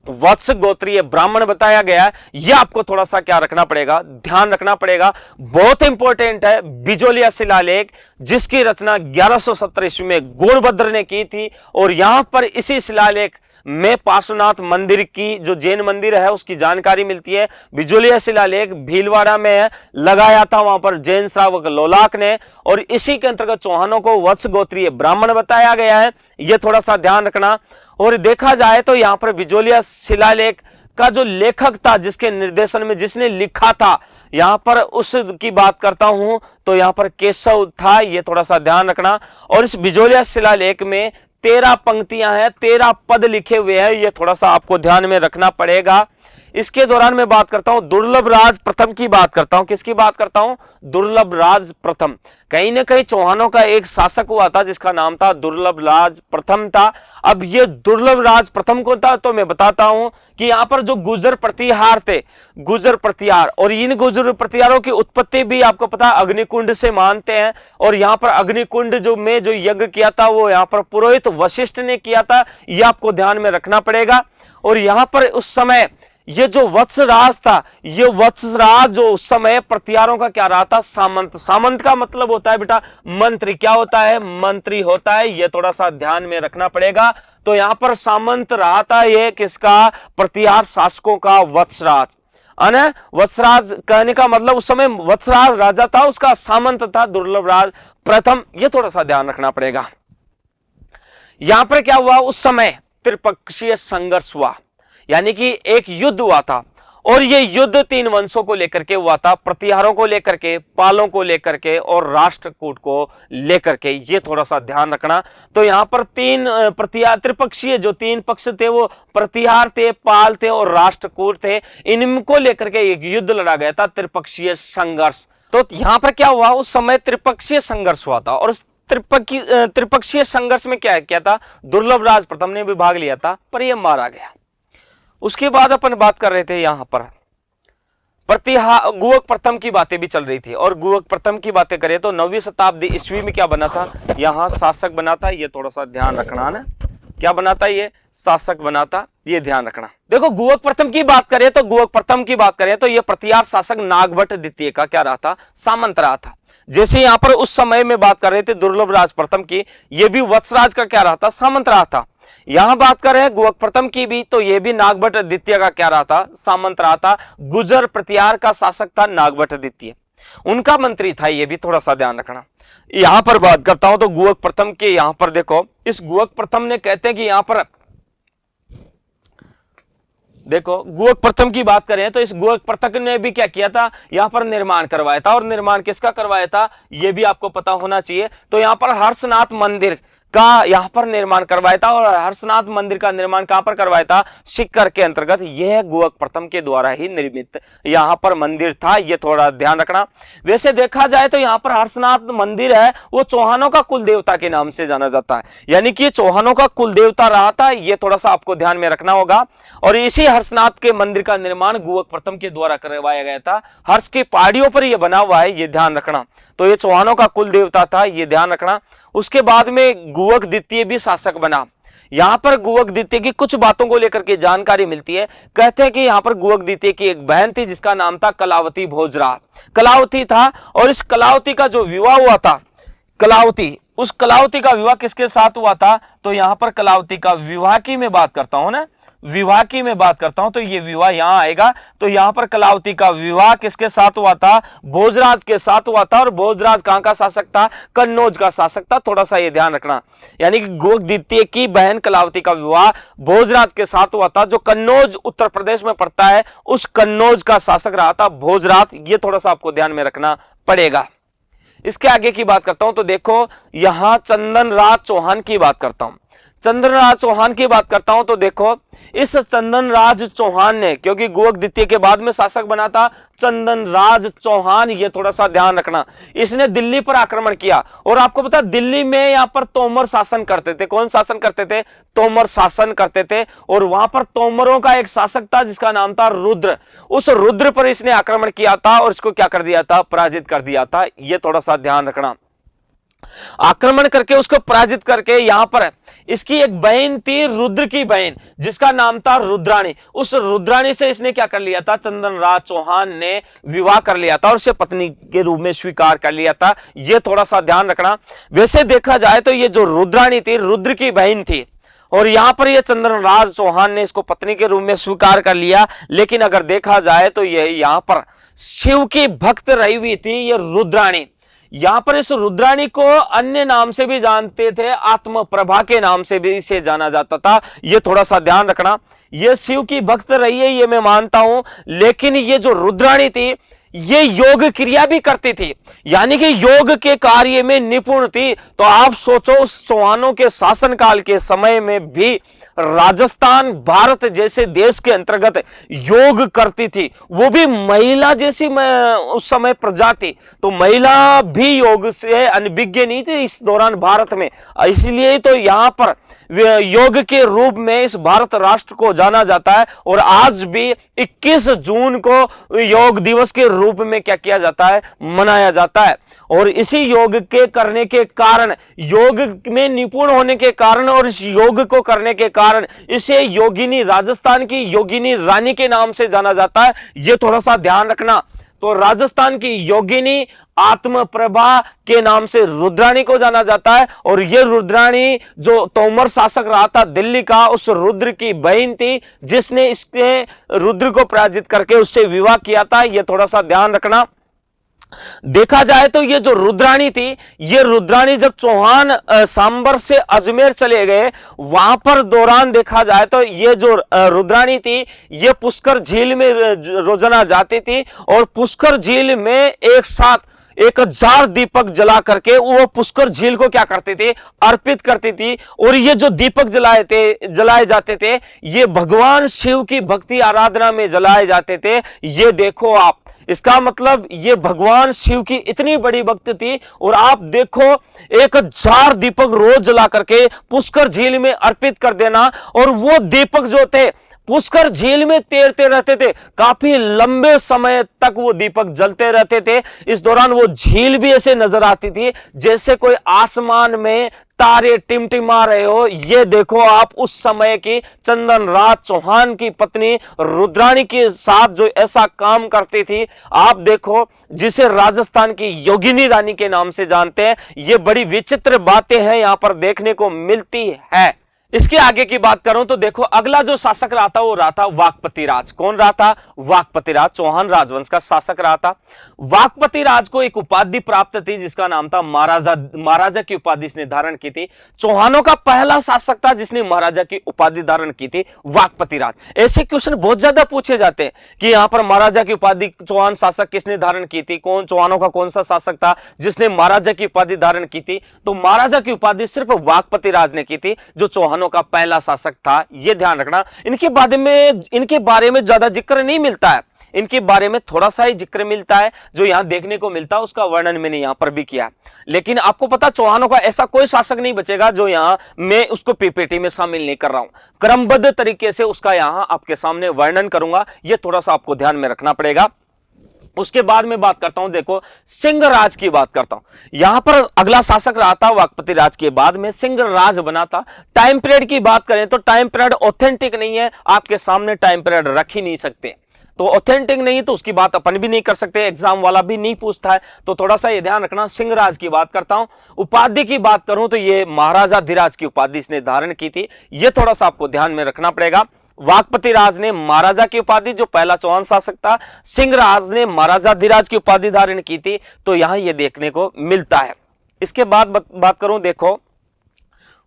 वत्स गोत्रीय ब्राह्मण बताया गया है। यह आपको थोड़ा सा क्या रखना पड़ेगा, ध्यान रखना पड़ेगा। बहुत इंपॉर्टेंट है बिजोलिया शिलालेख, जिसकी रचना 1170 ईस्वी में गुणभद्र ने की थी। और यहां पर इसी शिलालेख में पार्श्वनाथ मंदिर की, जो जैन मंदिर है, उसकी जानकारी मिलती है। बिजोलिया शिलालेख भीलवाड़ा में है, लगाया था वहां पर जैन श्रावक लोलाक ने। और इसी के अंतर्गत चौहानों को वत्स गोत्रीय ब्राह्मण बताया गया है। यह थोड़ा सा ध्यान रखना। और देखा जाए तो यहां पर बिजोलिया शिलालेख का जो लेखक था, जिसके निर्देशन में जिसने लिखा था, यहां पर उसकी बात करता हूं तो यहां पर केशव था। यह थोड़ा सा ध्यान रखना। और इस बिजोलिया शिलालेख में 13 पंक्तियां हैं, 13 पद लिखे हुए हैं। यह थोड़ा सा आपको ध्यान में रखना पड़ेगा। इसके दौरान मैं बात करता हूं दुर्लभ राज प्रथम की बात करता हूं। किसकी बात करता हूं? दुर्लभ राज प्रथम। कहीं ना कहीं चौहानों का एक शासक हुआ था जिसका नाम था दुर्लभ राज प्रथम था। अब ये दुर्लभ राज प्रथम को था, तो मैं बताता हूं कि यहां पर जो गुर्जर प्रतिहार थे, गुर्जर प्रतिहार, और इन गुर्जर प्रतिहारों की उत्पत्ति भी आपको पता अग्निकुंड से मानते हैं। और यहां पर अग्निकुंड जो यज्ञ किया था वो यहां पर पुरोहित वशिष्ठ ने किया था। यह आपको ध्यान में रखना पड़ेगा। और यहां पर उस समय ये जो वत्सराज था, ये वत्सराज जो उस समय प्रतिहारों का क्या रहा था? सामंत। सामंत का मतलब होता है बेटा मंत्री। क्या होता है? मंत्री होता है। ये थोड़ा सा ध्यान में रखना पड़ेगा। तो यहां पर सामंत रहा था ये किसका? प्रतिहार शासकों का वत्सराज। वत्सराज कहने का मतलब उस समय वत्सराज राजा था, उसका सामंत था दुर्लभ राज प्रथम। ये थोड़ा सा ध्यान रखना पड़ेगा। यहां पर क्या हुआ? उस समय त्रिपक्षीय संघर्ष हुआ, यानी कि एक युद्ध हुआ था। और ये युद्ध 3 वंशों को लेकर के हुआ था, प्रतिहारों को लेकर के, पालों को लेकर के और राष्ट्रकूट को लेकर के। ये थोड़ा सा ध्यान रखना। तो यहां पर 3 प्रतिहार, त्रिपक्षीय जो 3 पक्ष थे वो प्रतिहार थे, पाल थे और राष्ट्रकूट थे। इनको लेकर के एक युद्ध लड़ा गया था, त्रिपक्षीय संघर्ष। तो यहां पर क्या हुआ? उस समय त्रिपक्षीय संघर्ष हुआ था। और त्रिपक्षीय संघर्ष में क्या किया था? दुर्लभ राज प्रथम ने भी भाग लिया था, पर यह मारा गया। उसके बाद अपन बात कर रहे थे यहां पर गुहक प्रथम की बातें भी चल रही थी, और गुहक प्रथम की बातें करें तो 9वीं शताब्दी ईस्वी में क्या बना था, यहां शासक बना था। ये थोड़ा सा ध्यान रखना ना, क्या बनाता, ये शासक बनाता, ये ध्यान रखना। देखो गुहक प्रथम की बात करें तो गुहक प्रथम की बात करें तो ये प्रतिहार शासक नागभट्ट द्वितीय का क्या रहा था, सामंत रहा था। जैसे यहां पर उस समय में बात कर रहे थे दुर्लभ राज प्रथम की, ये भी वत्सराज का क्या रहा था, सामंत रहा था। यहां बात कर रहे हैं गुहक प्रथम की भी, तो ये भी नागभट्ट द्वितीय का क्या रहा था, सामंत रहा था। गुर्जर प्रतिहार का शासक था नागभट्ट द्वितीय, उनका मंत्री था, ये भी थोड़ा सा ध्यान रखना। यहां पर बात करता हूं तो गुहक प्रथम के, यहां पर देखो इस गुहक प्रथम ने कहते हैं कि यहां पर देखो गुहक प्रथम की बात करें तो इस गुहक प्रथम ने भी क्या किया था, यहां पर निर्माण करवाया था। और निर्माण किसका करवाया था, यह भी आपको पता होना चाहिए। तो यहां पर हर्षनाथ मंदिर का यहां पर निर्माण करवाया था, और हर्षनाथ मंदिर का निर्माण कहां पर करवाया था, सीकर के अंतर्गत। यह गुहक प्रथम के द्वारा ही निर्मित यहां पर मंदिर था, यह थोड़ा ध्यान रखना। वैसे देखा जाए तो यहां पर हर्षनाथ मंदिर है वो चौहानों का कुल देवता के नाम से जाना जाता है, यानी कि चौहानों का कुल देवता रहा था, यह थोड़ा सा आपको ध्यान में रखना होगा। और इसी हर्षनाथ के मंदिर का निर्माण गुहक प्रथम के द्वारा करवाया गया था। हर्ष की पहाड़ियों पर यह बना हुआ है, यह ध्यान रखना। तो यह चौहानों का कुल देवता था, यह ध्यान रखना। उसके बाद में गुहक द्वितीय भी शासक बना। यहां पर गुहक द्वितीय की कुछ बातों को लेकर के जानकारी मिलती है। कहते हैं कि यहां पर गुहक द्वितीय की एक बहन थी जिसका नाम था कलावती भोजराज, कलावती था। और इस कलावती का जो विवाह हुआ था, उस कलावती का विवाह किसके साथ हुआ था, तो यहां पर कलावती का विवाह की मैं बात करता हूं ना, विवाह की मैं बात करता हूं तो ये विवाह यहां आएगा। तो यहां पर कलावती का विवाह किसके साथ हुआ था, भोजराज के साथ हुआ था। और भोजराज कहां का शासक था, कन्नौज का शासक था, थोड़ा सा ये ध्यान रखना। यानी कि गुहक द्वितीय की बहन कलावती का विवाह भोजराज के साथ हुआ था, जो कन्नौज उत्तर प्रदेश में पड़ता है, उस कन्नौज का शासक रहा था भोजराज। ये थोड़ा सा आपको ध्यान में रखना पड़ेगा। इसके आगे की बात करता हूं तो देखो यहां चंदनराज चौहान की बात करता हूं। चंदनराज चौहान की बात करता हूं तो देखो इस चंदनराज चौहान ने, क्योंकि गुहक द्वितीय के बाद में शासक बना था चंदनराज चौहान, ये थोड़ा सा ध्यान रखना। इसने दिल्ली पर आक्रमण किया, और आपको पता दिल्ली में यहां पर तोमर शासन करते थे। कौन शासन करते थे, तोमर शासन करते थे। और वहां पर तोमरों का एक शासक था जिसका नाम था रुद्र। उस रुद्र पर इसने आक्रमण किया था और इसको क्या कर दिया था, पराजित कर दिया था। यह थोड़ा सा ध्यान रखना। आक्रमण करके उसको पराजित करके यहां पर इसकी एक बहन थी, रुद्र की बहन, जिसका नाम था रुद्राणी। उस रुद्राणी से इसने क्या कर लिया था, चंदनराज चौहान ने विवाह कर लिया था और उसे पत्नी के रूप में स्वीकार कर लिया था। यह थोड़ा सा ध्यान रखना। वैसे देखा जाए तो ये जो रुद्राणी थी, रुद्र की बहन थी, और यहां पर यह चंदनराज चौहान ने इसको पत्नी के रूप में स्वीकार कर लिया। लेकिन अगर देखा जाए तो यह यहां पर शिव की भक्त रही हुई थी ये रुद्राणी। यहां पर इस रुद्राणी को अन्य नाम से भी जानते थे, आत्म प्रभा के नाम से भी इसे जाना जाता था। यह थोड़ा सा ध्यान रखना। यह शिव की भक्त रही है, ये मैं मानता हूं, लेकिन ये जो रुद्राणी थी ये योग क्रिया भी करती थी, यानी कि योग के कार्य में निपुण थी। तो आप सोचो उस चौहानों के शासनकाल के समय में भी राजस्थान भारत जैसे देश के अंतर्गत योग करती थी, वो भी महिला जैसी उस समय प्रजा थी। तो महिला भी योग से अनभिज्ञ नहीं थी इस दौरान भारत में। इसलिए तो यहां पर योग के रूप में इस भारत राष्ट्र को जाना जाता है। और आज भी 21 जून को योग दिवस के रूप में क्या किया जाता है, मनाया जाता है। और इसी योग के करने के कारण, योग में निपुण होने के कारण और इस योग को करने के कारण इसे योगिनी, राजस्थान की योगिनी रानी के नाम से जाना जाता है। यह थोड़ा सा ध्यान रखना। तो राजस्थान की योगिनी आत्म प्रभा के नाम से रुद्राणी को जाना जाता है। और यह रुद्राणी जो तोमर शासक रहा था दिल्ली का, उस रुद्र की बहन थी जिसने इसके रुद्र को पराजित करके उससे विवाह किया था। यह थोड़ा सा ध्यान रखना। देखा जाए तो ये जो रुद्राणी थी, ये रुद्राणी जब चौहान सांबर से अजमेर चले गए, वहां पर दौरान देखा जाए तो ये जो रुद्राणी थी ये पुष्कर झील में रोजाना जाती थी। और पुष्कर झील में एक साथ 1000 दीपक जला करके वो पुष्कर झील को क्या करते थे, अर्पित करती थी। और ये जो दीपक जलाए जाते थे ये भगवान शिव की भक्ति आराधना में जलाए जाते थे। ये देखो आप, इसका मतलब ये भगवान शिव की इतनी बड़ी भक्त थी। और आप देखो 1000 दीपक रोज जला करके पुष्कर झील में अर्पित कर देना। और वो दीपक जो थे पुष्कर झील में तैरते रहते थे, काफी लंबे समय तक वो दीपक जलते रहते थे। इस दौरान वो झील भी ऐसे नजर आती थी जैसे कोई आसमान में तारे टिमटिमा रहे हो। ये देखो आप उस समय की चंदन राज चौहान की पत्नी रुद्राणी के साथ जो ऐसा काम करती थी, आप देखो, जिसे राजस्थान की योगिनी रानी के नाम से जानते हैं। ये बड़ी विचित्र बातें हैं यहां पर देखने को मिलती है। इसके आगे की बात करूं तो देखो, अगला जो शासक रहा था वो रहा था वाकपति राज। कौन रहा था? वाकपति राज, चौहान राजवंश का शासक रहा था। वाकपति राज को एक उपाधि प्राप्त थी जिसका नाम था महाराजा। महाराजा की उपाधि इसने धारण की थी। चौहानों का पहला शासक था जिसने महाराजा की उपाधि धारण की थी, वाकपति राज। ऐसे क्वेश्चन बहुत ज्यादा पूछे जाते हैं कि यहां पर महाराजा की उपाधि चौहान शासक किसने धारण की थी, कौन चौहानों का कौन सा शासक था जिसने महाराजा की उपाधि धारण की थी। तो महाराजा की उपाधि सिर्फ वाकपति राज ने की थी, जो चौहान का पहला शासक था। यह ध्यान रखना। इनके बारे में ज्यादा जिक्र नहीं मिलता है, इनके बारे में थोड़ा सा ही जिक्र मिलता है। जो यहां देखने को मिलता है उसका वर्णन मैंने यहां पर भी किया। लेकिन आपको पता, चौहानों का ऐसा कोई शासक नहीं बचेगा जो यहां मैं उसको पीपीटी में शामिल नहीं कर रहा हूं। क्रमबद्ध तरीके से उसका यहां आपके सामने वर्णन करूंगा, यह थोड़ा सा आपको ध्यान में रखना पड़ेगा। उसके बाद में बात करता हूं, देखो, सिंह राज की बात करता हूं। यहां पर अगला शासक रहा था वाकपति राज के बाद में सिंह राज बना था। टाइम पीरियड की बात करें तो टाइम पीरियड ऑथेंटिक नहीं है, आपके सामने टाइम पीरियड रख ही नहीं सकते। तो ऑथेंटिक नहीं तो उसकी बात अपन भी नहीं कर सकते, एग्जाम वाला भी नहीं पूछता है। तो थोड़ा सा ये ध्यान रखना। सिंह राज की बात करता हूं। उपाधि की बात करूं तो ये महाराजा धीराज की उपाधि इसने धारण की थी, ये थोड़ा सा आपको ध्यान में रखना पड़ेगा। वाकपति राज ने महाराजा की उपाधि, जो पहला चौहान शासक था, सिंह राज ने महाराजा धीराज की उपाधि धारण की थी। तो यहां यह देखने को मिलता है। इसके बाद बात करूं, देखो,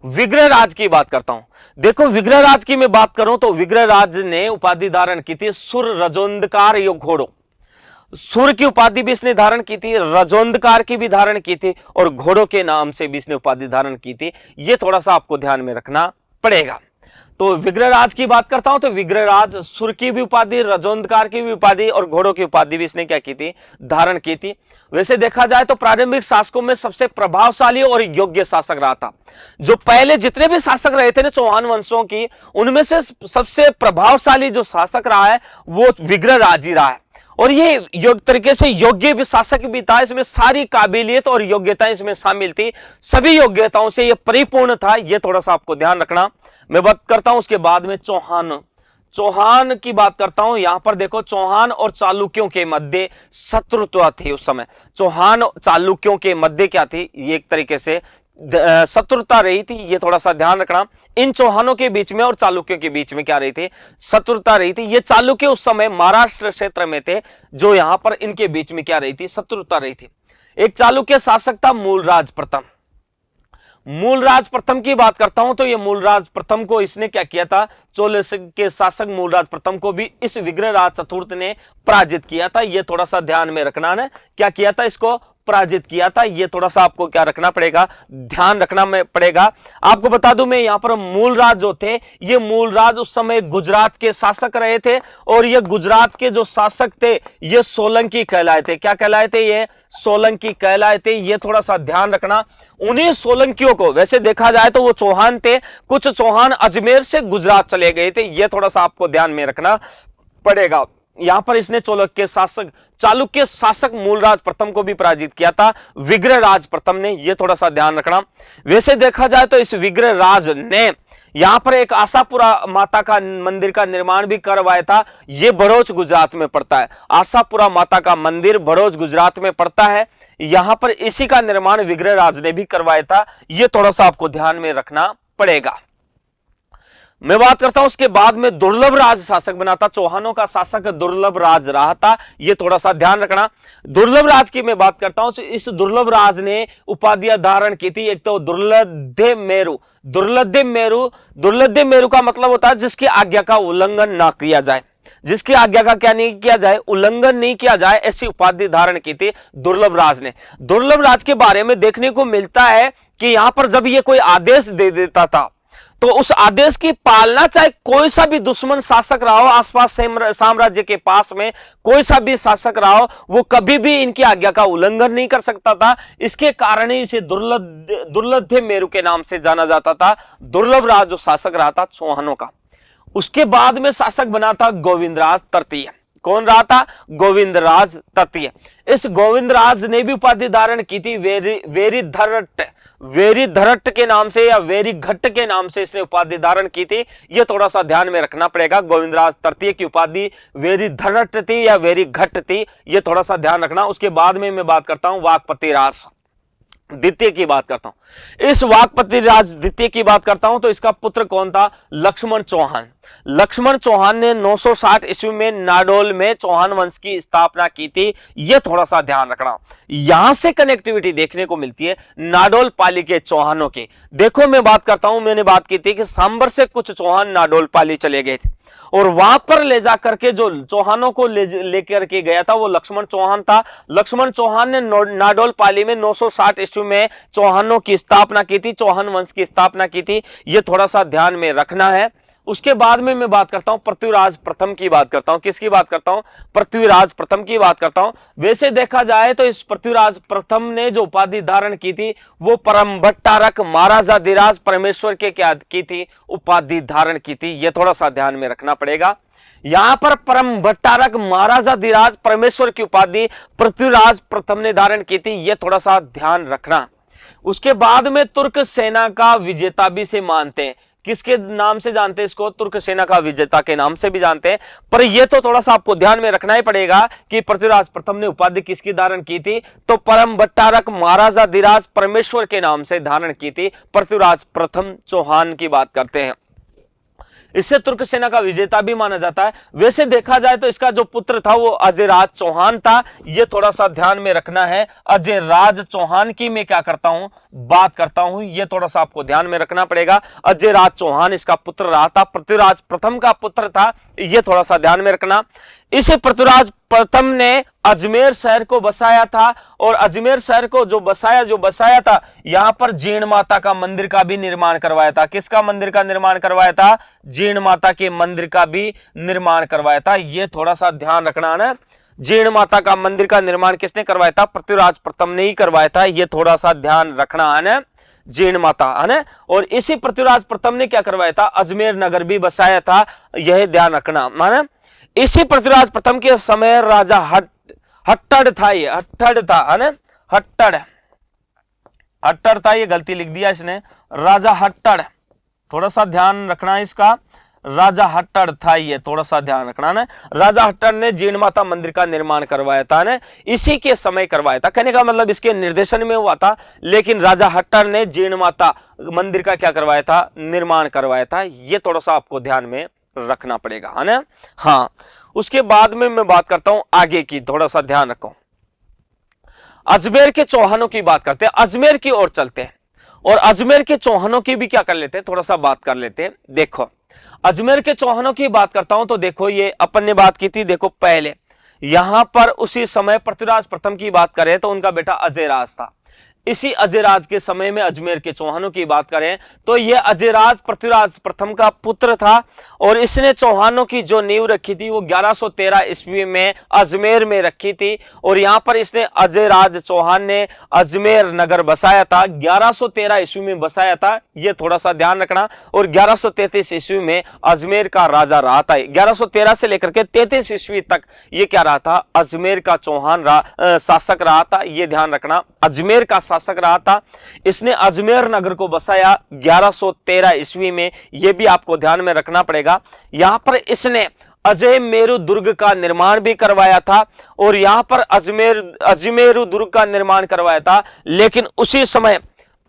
विग्रह राज की बात करता हूं। देखो, विग्रह राज की मैं बात करूं तो विग्रह राज ने उपाधि धारण की थी सुर रजोंदकार योग घोड़ो। सुर की उपाधि भी इसने धारण की थी, रजोंदकार की भी धारण की थी, और घोड़ों के नाम से भी इसने उपाधि धारण की थी। यह थोड़ा सा आपको ध्यान में रखना पड़ेगा। तो विग्रहराज की बात करता हूं तो विग्रहराज सुर की भी उपाधि, रजोंदकार की भी उपाधि और घोड़ों की उपाधि भी इसने क्या की थी? धारण की थी। वैसे देखा जाए तो प्रारंभिक शासकों में सबसे प्रभावशाली और योग्य शासक रहा था। जो पहले जितने भी शासक रहे थे ना चौहान वंशों की, उनमें से सबसे प्रभावशाली जो शासक रहा है वो विग्रहराज ही रहा है। और ये तरीके से योग्य भी शासक भी था। इसमें सारी काबिलियत और योग्यता इसमें शामिल थी, सभी योग्यताओं से ये परिपूर्ण था। ये थोड़ा सा आपको ध्यान रखना। मैं बात करता हूं उसके बाद में चौहान की बात करता हूं। यहां पर देखो, चौहान और चालुक्यों के मध्य शत्रुता थी उस समय। चौहान चालुक्यों के मध्य क्या थी? ये एक तरीके से शत्रुता रही थी, ये थोड़ा सा ध्यान रखना। इन चौहानों के बीच में और चालुक्यों के बीच में क्या रही थी? शत्रुता रही थी। ये चालुक्य उस समय महाराष्ट्र क्षेत्र में थे, जो यहां पर इनके बीच में क्या रही थी? शत्रुता रही थी। एक चालुक्य शासक था मूलराज प्रथम। मूलराज प्रथम की बात करता हूं तो ये मूलराज प्रथम को इसने क्या किया था? चोल के शासक मूलराज प्रथम को भी इस विग्रहराज चतुर्थ ने पराजित किया था। ये थोड़ा सा ध्यान में रखना है। क्या किया था? इसको पराजित किया था। ये थोड़ा सा आपको क्या रखना पड़ेगा? ध्यान रखना पड़ेगा। आपको बता दूं मैं, यहां पर मूलराज जो थे, ये मूलराज उस समय गुजरात के शासक रहे थे, और ये गुजरात के जो शासक थे ये सोलंकी कहलाए थे। क्या कहलाए थे? ये सोलंकी कहलाए थे। ये थोड़ा सा ध्यान रखना। उन्हीं सोलंकियों को, वैसे देखा जाए तो वो चौहान थे, कुछ चौहान अजमेर से गुजरात चले गए थे। ये थोड़ा सा आपको ध्यान में रखना पड़ेगा। यहां पर इसने चालुक्य शासक मूलराज प्रथम को भी पराजित किया था, विग्रहराज प्रथम ने। यह थोड़ा सा ध्यान रखना। वैसे देखा जाए तो इस विग्रहराज ने यहां पर एक आशापुरा माता का मंदिर का निर्माण भी करवाया था। यह भरूच गुजरात में पड़ता है। आशापुरा माता का मंदिर भरूच गुजरात में पड़ता है। यहां पर इसी का निर्माण विग्रहराज ने भी करवाया था। यह थोड़ा सा आपको ध्यान में रखना पड़ेगा। मैं बात करता हूं उसके बाद में दुर्लभ राज शासक बना था। चौहानों का शासक दुर्लभ राज रहा था। यह थोड़ा सा ध्यान रखना। दुर्लभ राज की मैं बात करता हूं। इस दुर्लभ राज ने उपाधियां धारण की थी। एक तो दुर्लभ मेरु। दुर्लभ मेरु का मतलब होता है जिसकी आज्ञा का उल्लंघन ना किया जाए, जिसकी आज्ञा का क्या नहीं किया जाए? उल्लंघन नहीं किया जाए। ऐसी उपाधि धारण की थी दुर्लभ राज ने। दुर्लभ राज के बारे में देखने को मिलता है कि यहां पर जब ये कोई आदेश दे देता था तो उस आदेश की पालना, चाहे कोई सा भी दुश्मन शासक रहा हो, आसपास साम्राज्य के पास में कोई सा भी शासक रहा हो, वो कभी भी इनकी आज्ञा का उल्लंघन नहीं कर सकता था। इसके कारण ही इसे दुर्लभ मेरु के नाम से जाना जाता था। दुर्लभ राज जो शासक रहा था चौहानों का। उसके बाद में शासक बना था गोविंदराज तृतीय। कौन रहा था? गोविंदराज तृतीय। इस गोविंदराज ने भी उपाधि धारण की थी वेरीधरट के नाम से या वेरीघट्ट के नाम से इसने उपाधि धारण की थी। ये थोड़ा सा ध्यान में रखना पड़ेगा। गोविंदराज तृतीय की उपाधि वेरीधरट थी या वेरीघट्ट थी, ये थोड़ा सा ध्यान रखना। उसके बाद में मैं बात करता हूं वाकपति राज द्वितीय की बात करता हूं। इस वाकपति राज द्वितीय की बात करता हूं तो इसका पुत्र कौन था? लक्ष्मण चौहान। लक्ष्मण चौहान ने 960 ईस्वी में नाडोल में चौहान वंश की स्थापना की थी। यह थोड़ा सा ध्यान रखना। यहां से कनेक्टिविटी देखने को मिलती है नाडोल पाली के चौहानों की। देखो मैं बात करता हूं, मैंने बात की थी कि सांबर से कुछ चौहान नाडोल पाली चले गए थे और वहां पर ले जाकर के जो चौहानों को लेकर के गया था वो लक्ष्मण चौहान था। लक्ष्मण चौहान ने नाडोल पाली में 960 ईस्वी में चौहानों की स्थापना की थी, चौहान वंश की स्थापना की थी। ये थोड़ा सा ध्यान में रखना है। उसके बाद में मैं बात करता हूं पृथ्वीराज प्रथम की बात करता हूं। किसकी बात करता हूं? पृथ्वीराज प्रथम की बात करता हूं। वैसे देखा जाए तो इस पृथ्वीराज प्रथम ने जो उपाधि धारण की थी वो परम भट्टारक महाराजाधिराज परमेश्वर के क्या की थी? उपाधि धारण की थी। यह थोड़ा सा ध्यान में रखना पड़ेगा। यहां पर परम भट्टारक महाराजाधिराज परमेश्वर की उपाधि पृथ्वीराज प्रथम ने धारण की थी। यह थोड़ा सा ध्यान रखना। उसके बाद में तुर्क सेना का विजेता भी से मानते हैं। किसके नाम से जानते हैं इसको? तुर्क सेना का विजेता के नाम से भी जानते हैं। पर यह तो थोड़ा सा आपको ध्यान में रखना ही पड़ेगा कि पृथ्वीराज प्रथम ने उपाधि किसकी धारण की थी? तो परम भट्टारक महाराजाधिराज परमेश्वर के नाम से धारण की थी। पृथ्वीराज प्रथम चौहान की बात करते हैं। इससे तुर्क सेना का विजेता भी माना जाता है। वैसे देखा जाए तो इसका जो पुत्र था वो अजयराज चौहान था। यह थोड़ा सा ध्यान में रखना है। अजयराज चौहान की मैं क्या करता हूं? बात करता हूं। यह थोड़ा सा आपको ध्यान में रखना पड़ेगा। अजयराज चौहान इसका पुत्र रहा था, पृथ्वीराज प्रथम का पुत्र था। यह थोड़ा सा ध्यान में रखना। इसे पृथ्वीराज प्रथम ने अजमेर शहर को बसाया था और अजमेर शहर को जो बसाया था यहां पर जीर्ण माता का मंदिर का भी निर्माण करवाया था। किसका मंदिर का निर्माण करवाया था? जीर्ण माता के मंदिर का भी निर्माण करवाया था। यह थोड़ा सा ध्यान रखना है। जीर्ण माता का मंदिर का निर्माण किसने करवाया था? पृथ्वीराज प्रथम ने ही करवाया था। यह थोड़ा सा ध्यान रखना है ना। जीर्ण माता है ना। और इसी पृथ्वीराज प्रथम ने क्या करवाया था? अजमेर नगर भी बसाया था। यह ध्यान रखना है। इसी पृथ्वीराज प्रथम के समय राजा हट्टड़ था। ये हट्टड़ था है ना। हट्टड़ था। ये गलती लिख दिया इसने। राजा हट्टड़, थोड़ा सा ध्यान रखना है इसका। राजा हट्टड़ था। ये थोड़ा सा ध्यान रखना ना। राजा हट्टड़ ने जीर्ण माता मंदिर का निर्माण करवाया था ना। इसी के समय करवाया था। कहने का मतलब इसके निर्देशन में हुआ था, लेकिन राजा हट्टड़ ने जीर्ण माता मंदिर का क्या करवाया था? निर्माण करवाया था। ये थोड़ा सा आपको ध्यान में रखना पड़ेगा है ना। हाँ, उसके बाद में मैं बात करता हूं आगे की। थोड़ा सा ध्यान रखो। अजमेर के चौहानों की बात करते हैं। अजमेर की ओर चलते हैं और अजमेर के चौहानों की भी क्या कर लेते हैं? थोड़ा सा बात कर लेते हैं। देखो अजमेर के चौहानों की बात करता हूं तो देखो ये अपन ने बात की थी। देखो पहले यहां पर उसी समय पृथ्वीराज प्रथम की बात करें तो उनका बेटा अजयराज था। इसी अजयराज के समय में अजमेर के चौहानों की बात करें तो यह अजयराज पृथ्वीराज प्रथम का पुत्र था और इसने चौहानों की जो नींव रखी थी वो 1113 ईस्वी में अजमेर में रखी थी। और यहां पर इसने अजयराज चौहान ने अजमेर नगर बसाया था। 1113 ईस्वी में बसाया था। यह थोड़ा सा ध्यान रखना। और 1133 ईस्वी में अजमेर का राजा रहा था। 1113 से लेकर के 33 ईस्वी तक ये क्या रहा था? अजमेर का चौहान शासक रहा था। यह ध्यान रखना। अजमेर का शासक रहा था। इसने अजमेर नगर को बसाया 1113 ईस्वी में। यह भी आपको ध्यान में रखना पड़ेगा। यहां पर इसने अजय मेरु दुर्ग का निर्माण भी करवाया था और यहां पर अजमेरु दुर्ग का निर्माण करवाया था। लेकिन उसी समय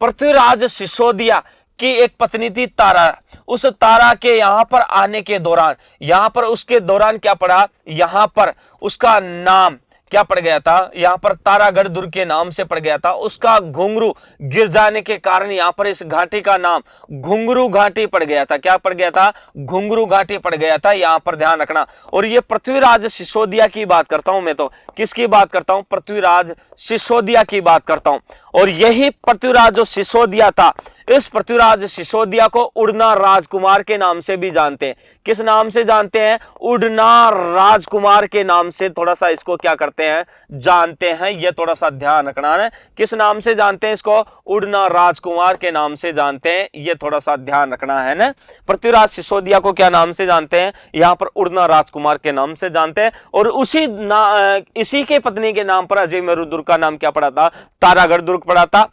पृथ्वीराज सिसोदिया की एक पत्नी थी तारा। उस तारा के यहां पर आने के दौरान उसके दौरान क्या पड़ा? यहां पर उसका नाम क्या पड़ गया था? यहां पर तारागढ़ दुर्ग के नाम से पड़ गया था। उसका घुंघरू गिर जाने के कारण यहां पर इस घाटी का नाम घुंघरू घाटी पड़ गया था। क्या पड़ गया था? घुंघरू घाटी पड़ गया था। यहां पर ध्यान रखना। और ये पृथ्वीराज सिसोदिया की बात करता हूं मैं तो। किसकी बात करता हूं? पृथ्वीराज सिसोदिया की बात करता हूं। और यही पृथ्वीराज जो सिसोदिया था इस पृथ्वीराज सिसोदिया को उड़ना राजकुमार के नाम से भी जानते हैं। किस नाम से जानते हैं? उड़ना राजकुमार के नाम से थोड़ा सा इसको क्या करते हैं? जानते हैं। ये थोड़ा सा ध्यान रखना है। किस नाम से जानते हैं इसको? उड़ना राजकुमार के नाम से जानते हैं। ये थोड़ा सा ध्यान रखना है ना। पृथ्वीराज सिसोदिया को क्या नाम से जानते हैं? यहां पर उड़ना राजकुमार के नाम से जानते हैं। और इसी के पत्नी के नाम पर अजमेर दुर्ग का नाम क्या पड़ा था? तारागढ़ दुर्ग पड़ा था।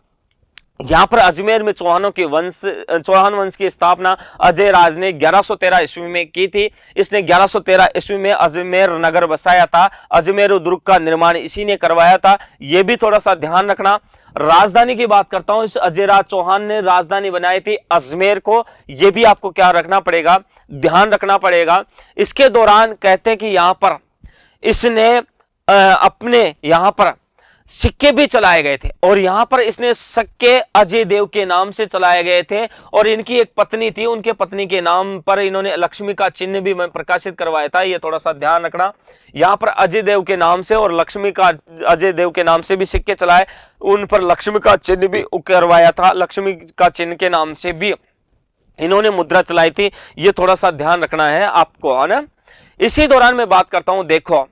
यहां पर अजमेर में चौहान वंश की स्थापना अजय राज ने 1113 ईस्वी में की थी। इसने 1113 ईस्वी में अजमेर नगर बसाया था। अजमेर दुर्ग का निर्माण इसी ने करवाया था। यह भी थोड़ा सा ध्यान रखना। राजधानी की बात करता हूं, इस अजय राज चौहान ने राजधानी बनाई थी अजमेर को। यह भी आपको क्या रखना पड़ेगा? ध्यान रखना पड़ेगा। इसके दौरान कहते हैं कि यहां पर इसने अपने यहां पर सिक्के भी चलाए गए थे और यहां पर इसने सिक्के अजय देव के नाम से चलाए गए थे। और इनकी एक पत्नी थी, उनके पत्नी के नाम पर इन्होंने लक्ष्मी का चिन्ह भी प्रकाशित करवाया था। ये थोड़ा सा ध्यान रखना। यहां पर अजय देव के नाम से और लक्ष्मी का अजय देव के नाम से भी सिक्के चलाए, उन पर लक्ष्मी का चिन्ह भी करवाया था। लक्ष्मी का चिन्ह के नाम से भी इन्होंने मुद्रा चलाई थी। ये थोड़ा सा ध्यान रखना है आपको, है ना। इसी दौरान मैं बात करता हूं, देखो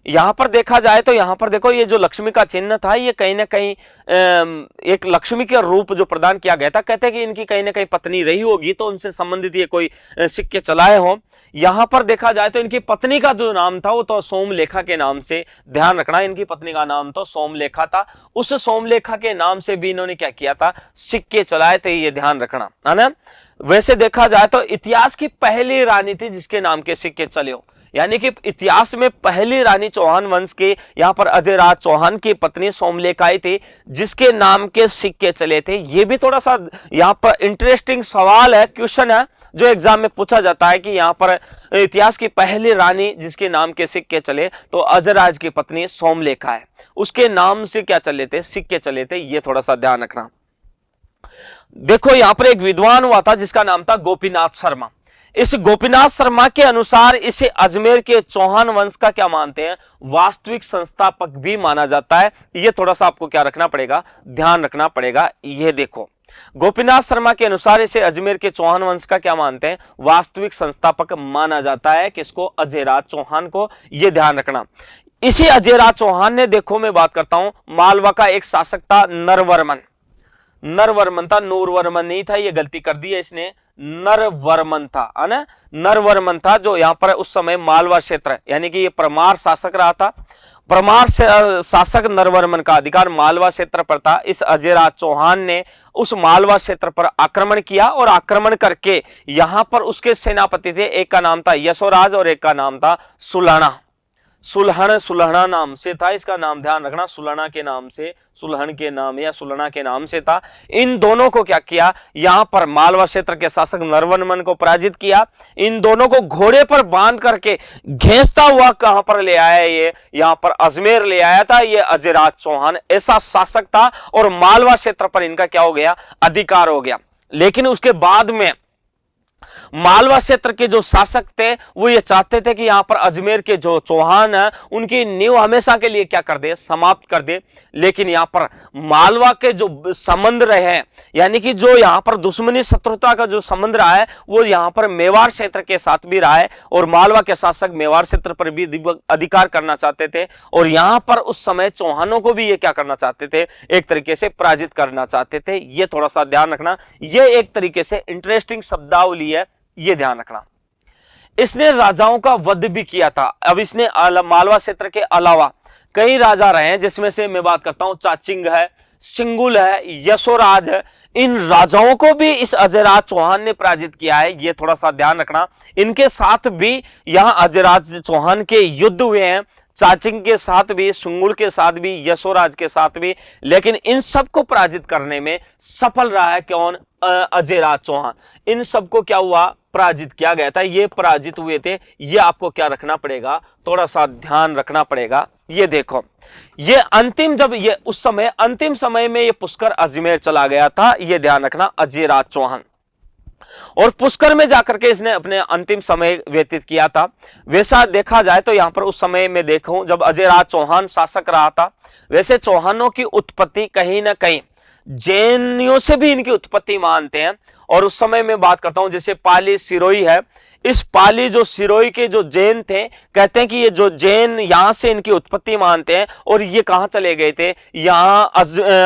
यहां पर देखा जाए तो यहां पर देखो ये जो लक्ष्मी का चिन्ह था, ये कहीं ना कहीं एक लक्ष्मी के रूप जो प्रदान किया गया था। कहते हैं कि इनकी कहीं ना कहीं पत्नी रही होगी तो उनसे संबंधित ये कोई सिक्के चलाए हो। यहां पर देखा जाए तो इनकी पत्नी का जो नाम था वो तो सोमलेखा के नाम से, ध्यान रखना, इनकी पत्नी का नाम तो सोमलेखा था। उस सोमलेखा के नाम से भी इन्होंने क्या किया था? सिक्के चलाए थे। ये ध्यान रखना, है ना। वैसे देखा जाए तो इतिहास की पहली रानी थी जिसके नाम के सिक्के चले हो, यानी कि इतिहास में पहली रानी चौहान वंश के यहां पर अजय राज चौहान की पत्नी सोमलेखाई थी जिसके नाम के सिक्के चले थे। यह भी थोड़ा सा यहां पर इंटरेस्टिंग सवाल है, क्वेश्चन है जो एग्जाम में पूछा जाता है कि यहां पर इतिहास की पहली रानी जिसके नाम के सिक्के चले तो अजय राज की पत्नी सोमलेखा है, उसके नाम से क्या चले थे? सिक्के चले थे। यह थोड़ा सा ध्यान रखना। देखो यहां पर एक विद्वान हुआ था जिसका नाम था गोपीनाथ शर्मा। इस गोपीनाथ शर्मा के अनुसार इसे अजमेर के चौहान वंश का क्या मानते हैं? वास्तविक संस्थापक भी माना जाता है। यह थोड़ा सा आपको क्या रखना पड़ेगा? ध्यान रखना पड़ेगा। यह देखो गोपीनाथ शर्मा के अनुसार इसे अजमेर के चौहान वंश का क्या मानते हैं? वास्तविक संस्थापक माना जाता है। किसको? अजय राज चौहान को। यह ध्यान रखना। इसी अजय राज चौहान ने, देखो मैं बात करता हूं, मालवा का एक शासक था नरवर्मन था, नूरवर्मन नहीं था, ये गलती कर दी है इसने, नरवर्मन था, है ना। नरवर्मन था जो यहां पर उस समय मालवा क्षेत्र, यानी कि ये परमार शासक रहा था। परमार शासक नरवर्मन का अधिकार मालवा क्षेत्र पर था। इस अजय राज चौहान ने उस मालवा क्षेत्र पर आक्रमण किया और आक्रमण करके यहां पर उसके सेनापति थे, एक का नाम था यशोराज और एक का नाम था सुलहना। सुलहना नाम से था इसका नाम, ध्यान रखना, सुलहना के नाम से, सुलहन के नाम या सुलहना के नाम से था। इन दोनों को क्या किया? यहां पर मालवा क्षेत्र के शासक नरवर्मन को पराजित किया। इन दोनों को घोड़े पर बांध करके घेंसता हुआ कहां पर ले आया? ये यहां पर अजमेर ले आया था। ये अजय राज चौहान ऐसा शासक था और मालवा क्षेत्र पर इनका क्या हो गया? अधिकार हो गया। लेकिन उसके बाद में मालवा क्षेत्र के जो शासक थे वो ये चाहते थे कि यहां पर अजमेर के जो चौहान है उनकी नींव हमेशा के लिए क्या कर दे? समाप्त कर दे। लेकिन यहां पर मालवा के जो संबंध रहे हैं, यानी कि जो यहां पर दुश्मनी शत्रुता का जो संबंध रहा है वो यहां पर मेवाड़ क्षेत्र के साथ भी रहा है और मालवा के शासक मेवाड़ क्षेत्र पर भी अधिकार करना चाहते थे और यहां पर उस समय चौहानों को भी ये क्या करना चाहते थे? एक तरीके से पराजित करना चाहते थे। ये थोड़ा सा ध्यान रखना। ये एक तरीके से इंटरेस्टिंग शब्दावली है, ये ध्यान रखना। इसने राजाओं का वध भी किया था। अब इसने मालवा क्षेत्र के अलावा कई राजा रहे हैं, जिसमें से मैं बात करता हूं चाचिंग है, सिंगुल है, यशोराज है। इन राजाओं को भी इस अजय राज चौहान ने पराजित किया है। ये थोड़ा सा ध्यान रखना। इनके साथ भी यहां अजय राज चौहान के युद्ध हुए हैं, चाचिंग के साथ भी, सुंगुल के साथ भी, यशोराज के साथ भी। लेकिन इन सबको पराजित करने में सफल रहा है कौन? अजय राज चौहान। इन सबको क्या हुआ? पराजित किया गया था। ये पराजित हुए थे। ये आपको क्या रखना पड़ेगा? थोड़ा सा ध्यान रखना पड़ेगा। ये देखो, ये अंतिम, जब ये उस समय अंतिम समय में ये पुष्कर अजमेर चला गया था, ये ध्यान रखना, अजय राज चौहान। और पुष्कर में जाकर के इसने अपने अंतिम समय व्यतीत किया था। वैसा देखा जाए तो यहां पर उस समय में देखूं जब अजय राज चौहान शासक रहा था, वैसे चौहानों की उत्पत्ति कहीं ना कहीं जैनियों से भी इनकी उत्पत्ति मानते हैं। और उस समय में बात करता हूं जैसे पाली सिरोही है, इस पाली जो सिरोही के जो जैन थे, कहते हैं कि ये जो जैन यहां से इनकी उत्पत्ति मानते हैं। और ये कहां चले गए थे, यहां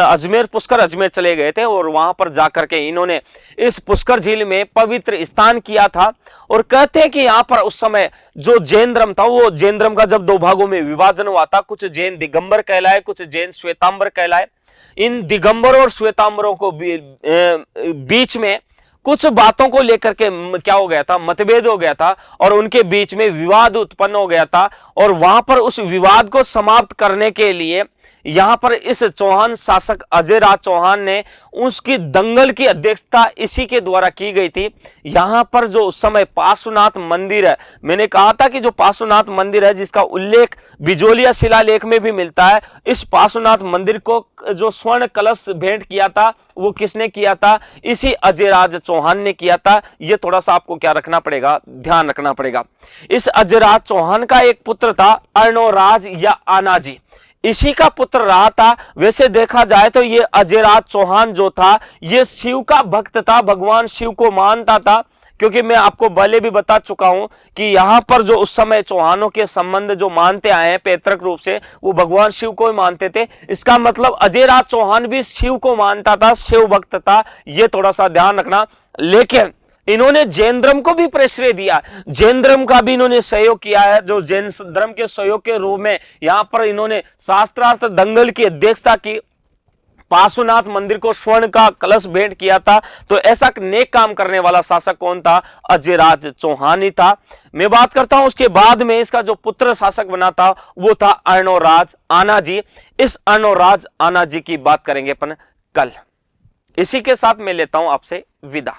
अजमेर, पुष्कर अजमेर चले गए थे और वहां पर जाकर के इन्होंने इस पुष्कर झील में पवित्र स्नान किया था। और कहते हैं कि यहां पर उस समय जो जैन धर्म था, वो जैन धर्म का जब दो भागों में विभाजन हुआ था, कुछ जैन दिगंबर कहलाए, कुछ जैन श्वेतांबर कहलाए। इन दिगंबर और श्वेतांबरों को बीच में कुछ बातों को लेकर के क्या हो गया था, मतभेद हो गया था और उनके बीच में विवाद उत्पन्न हो गया था। और वहां पर उस विवाद को समाप्त करने के लिए यहां पर इस चौहान शासक अजय राज चौहान ने उसकी दंगल की अध्यक्षता इसी के द्वारा की गई थी। यहां पर जो उस समय पार्श्वनाथ मंदिर है, मैंने कहा था कि जो पार्श्वनाथ मंदिर है जिसका उल्लेख बिजोलिया शिलालेख में भी मिलता है, इस पार्श्वनाथ मंदिर को जो स्वर्ण कलश भेंट किया था वो किसने किया था, इसी अजय राज चौहान ने किया था। ये थोड़ा सा आपको क्या रखना पड़ेगा, ध्यान रखना पड़ेगा। इस अजय राज चौहान का एक पुत्र था अर्णोराज या आनाजी, इसी का पुत्र रहा था। वैसे देखा जाए तो ये अजय राज चौहान जो था ये शिव का भक्त था, भगवान शिव को मानता था। क्योंकि मैं आपको पहले भी बता चुका हूं कि यहां पर जो उस समय चौहानों के संबंध जो मानते आए हैं पैतृक रूप से, वो भगवान शिव को ही मानते थे। इसका मतलब अजय राज चौहान भी शिव को मानता था, शिव भक्त था, ये थोड़ा सा ध्यान रखना। लेकिन इन्होंने जैन धर्म को भी प्रश्रय दिया, जैन धर्म का भी इन्होंने सहयोग किया है। जो जैन धर्म के सहयोग के रूप में यहां पर इन्होंने शास्त्रार्थ दंगल की अध्यक्षता की, पार्श्वनाथ मंदिर को स्वर्ण का कलश भेंट किया था। तो ऐसा नेक काम करने वाला शासक कौन था, अजय राज चौहान ही था। मैं बात करता हूं उसके बाद में इसका जो पुत्र शासक बना था वो था अर्णोराज आनाजी। इस अर्णोराज आनाजी की बात करेंगे अपन कल। इसी के साथ मैं लेता हूं आपसे विदा।